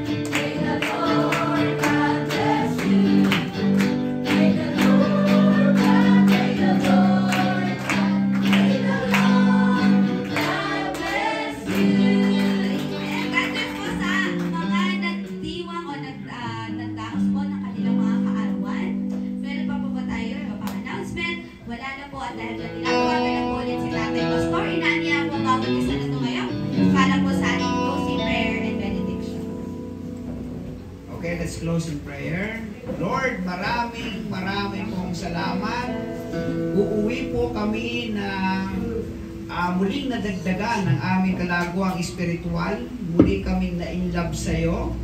May the Lord God bless you. May the Lord God, may the Lord God bless you. Amen. God bless po sa mga nagdiwang o nagdaos po ng kanilang mga kaarawan. Meron pa po ba tayo? Iba pang announcement? Wala na po at dahil na tinatawagan na po ulit si Tatay Pastor. Inaaniya po ang bawat isa na ito ngayon para po sa ating closing prayer and benediction. Okay, let's close in prayer. Lord, maraming pong salamat. Uuwi po kami na muling nadagdagan ng aming kalaguang espiritual. Muli kaming na-inlove sa'yo.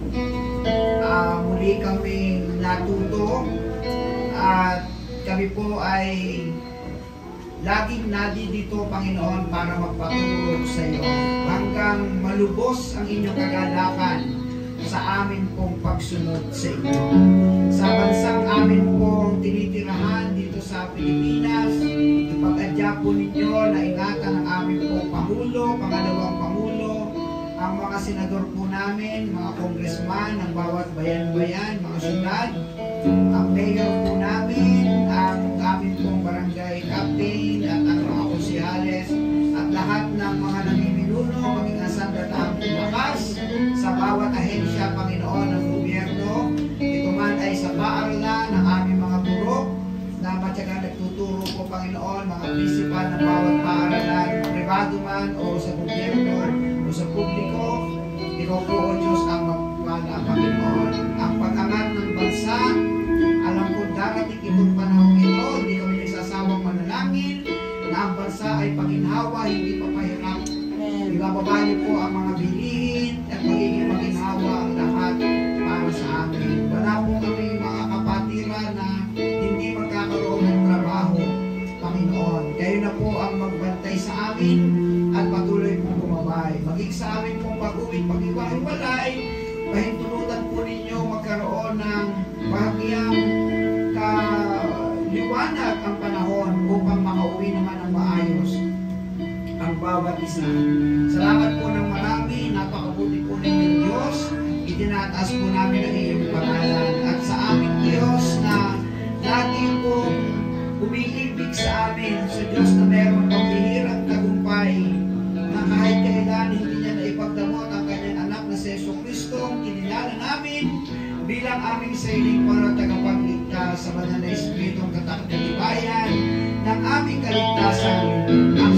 Muli kaming natuto. At kami po ay laging dito, Panginoon, para magpatulong sa iyo hanggang malubos ang inyong kagalakan sa amin pong pagsunod sa inyo. Sa bansang amin pong tinitirahan dito sa Pilipinas, ipag-adya po ninyo na ingatan ang amin pong Pangulo, Pangalawang Pangulo, ang mga senador po namin, mga congressman ng bawat bayan-bayan, mga syudad, ang mayor po namin, ang amin pong barangay captain at ang mga konsyales at lahat ng mga namiminuno, maging asang dataang lakas sa bawat ahensya, Panginoon, ng gobyerno. Ito man ay sa paaralan ng aming mga guro na matyagang nagtuturo po, Panginoon, mga principal ng bawat paaralan, privado man o sa gobyerno o sa publiko. Ikaw po, O Diyos, ang magpapala, Panginoon. Ang pag-angat ng bansa, alam ko darating itong panahon ito, hindi kami nagsasawang manalangin na ang bansa ay paginhawa, hindi papahirap. Ibababa niyo po ang mga bilihin at magiging maginhawa ang lahat para sa amin. Wala po kami mga kapatiran na hindi magkakaroon ng trabaho, Panginoon. Kayo na po ang magbantay sa amin at patuloy po bumabay. Maging sa amin pong pag-uwit, pag-iwahiwalay, pahintulutan po ninyo magkaroon ng bahagyang kaliwanag ang panahon upang makauwi naman ang maayos ang bawat isa. Salamat po ng marami, napakabuti po ninyo Diyos. itinataas po namin ang iyong pangalan. At sa aming Diyos na lagi pong umiibig sa amin, sa Diyos na mayroong pambihirang tagumpay, na kahit kailan hindi niya naipagdamot ang kanyang anak na si Jesucristo, kinilala namin bilang aming sailing para tagapagligtas sa banal na Espiritong katakatibayan ng aming kaligtasan, ang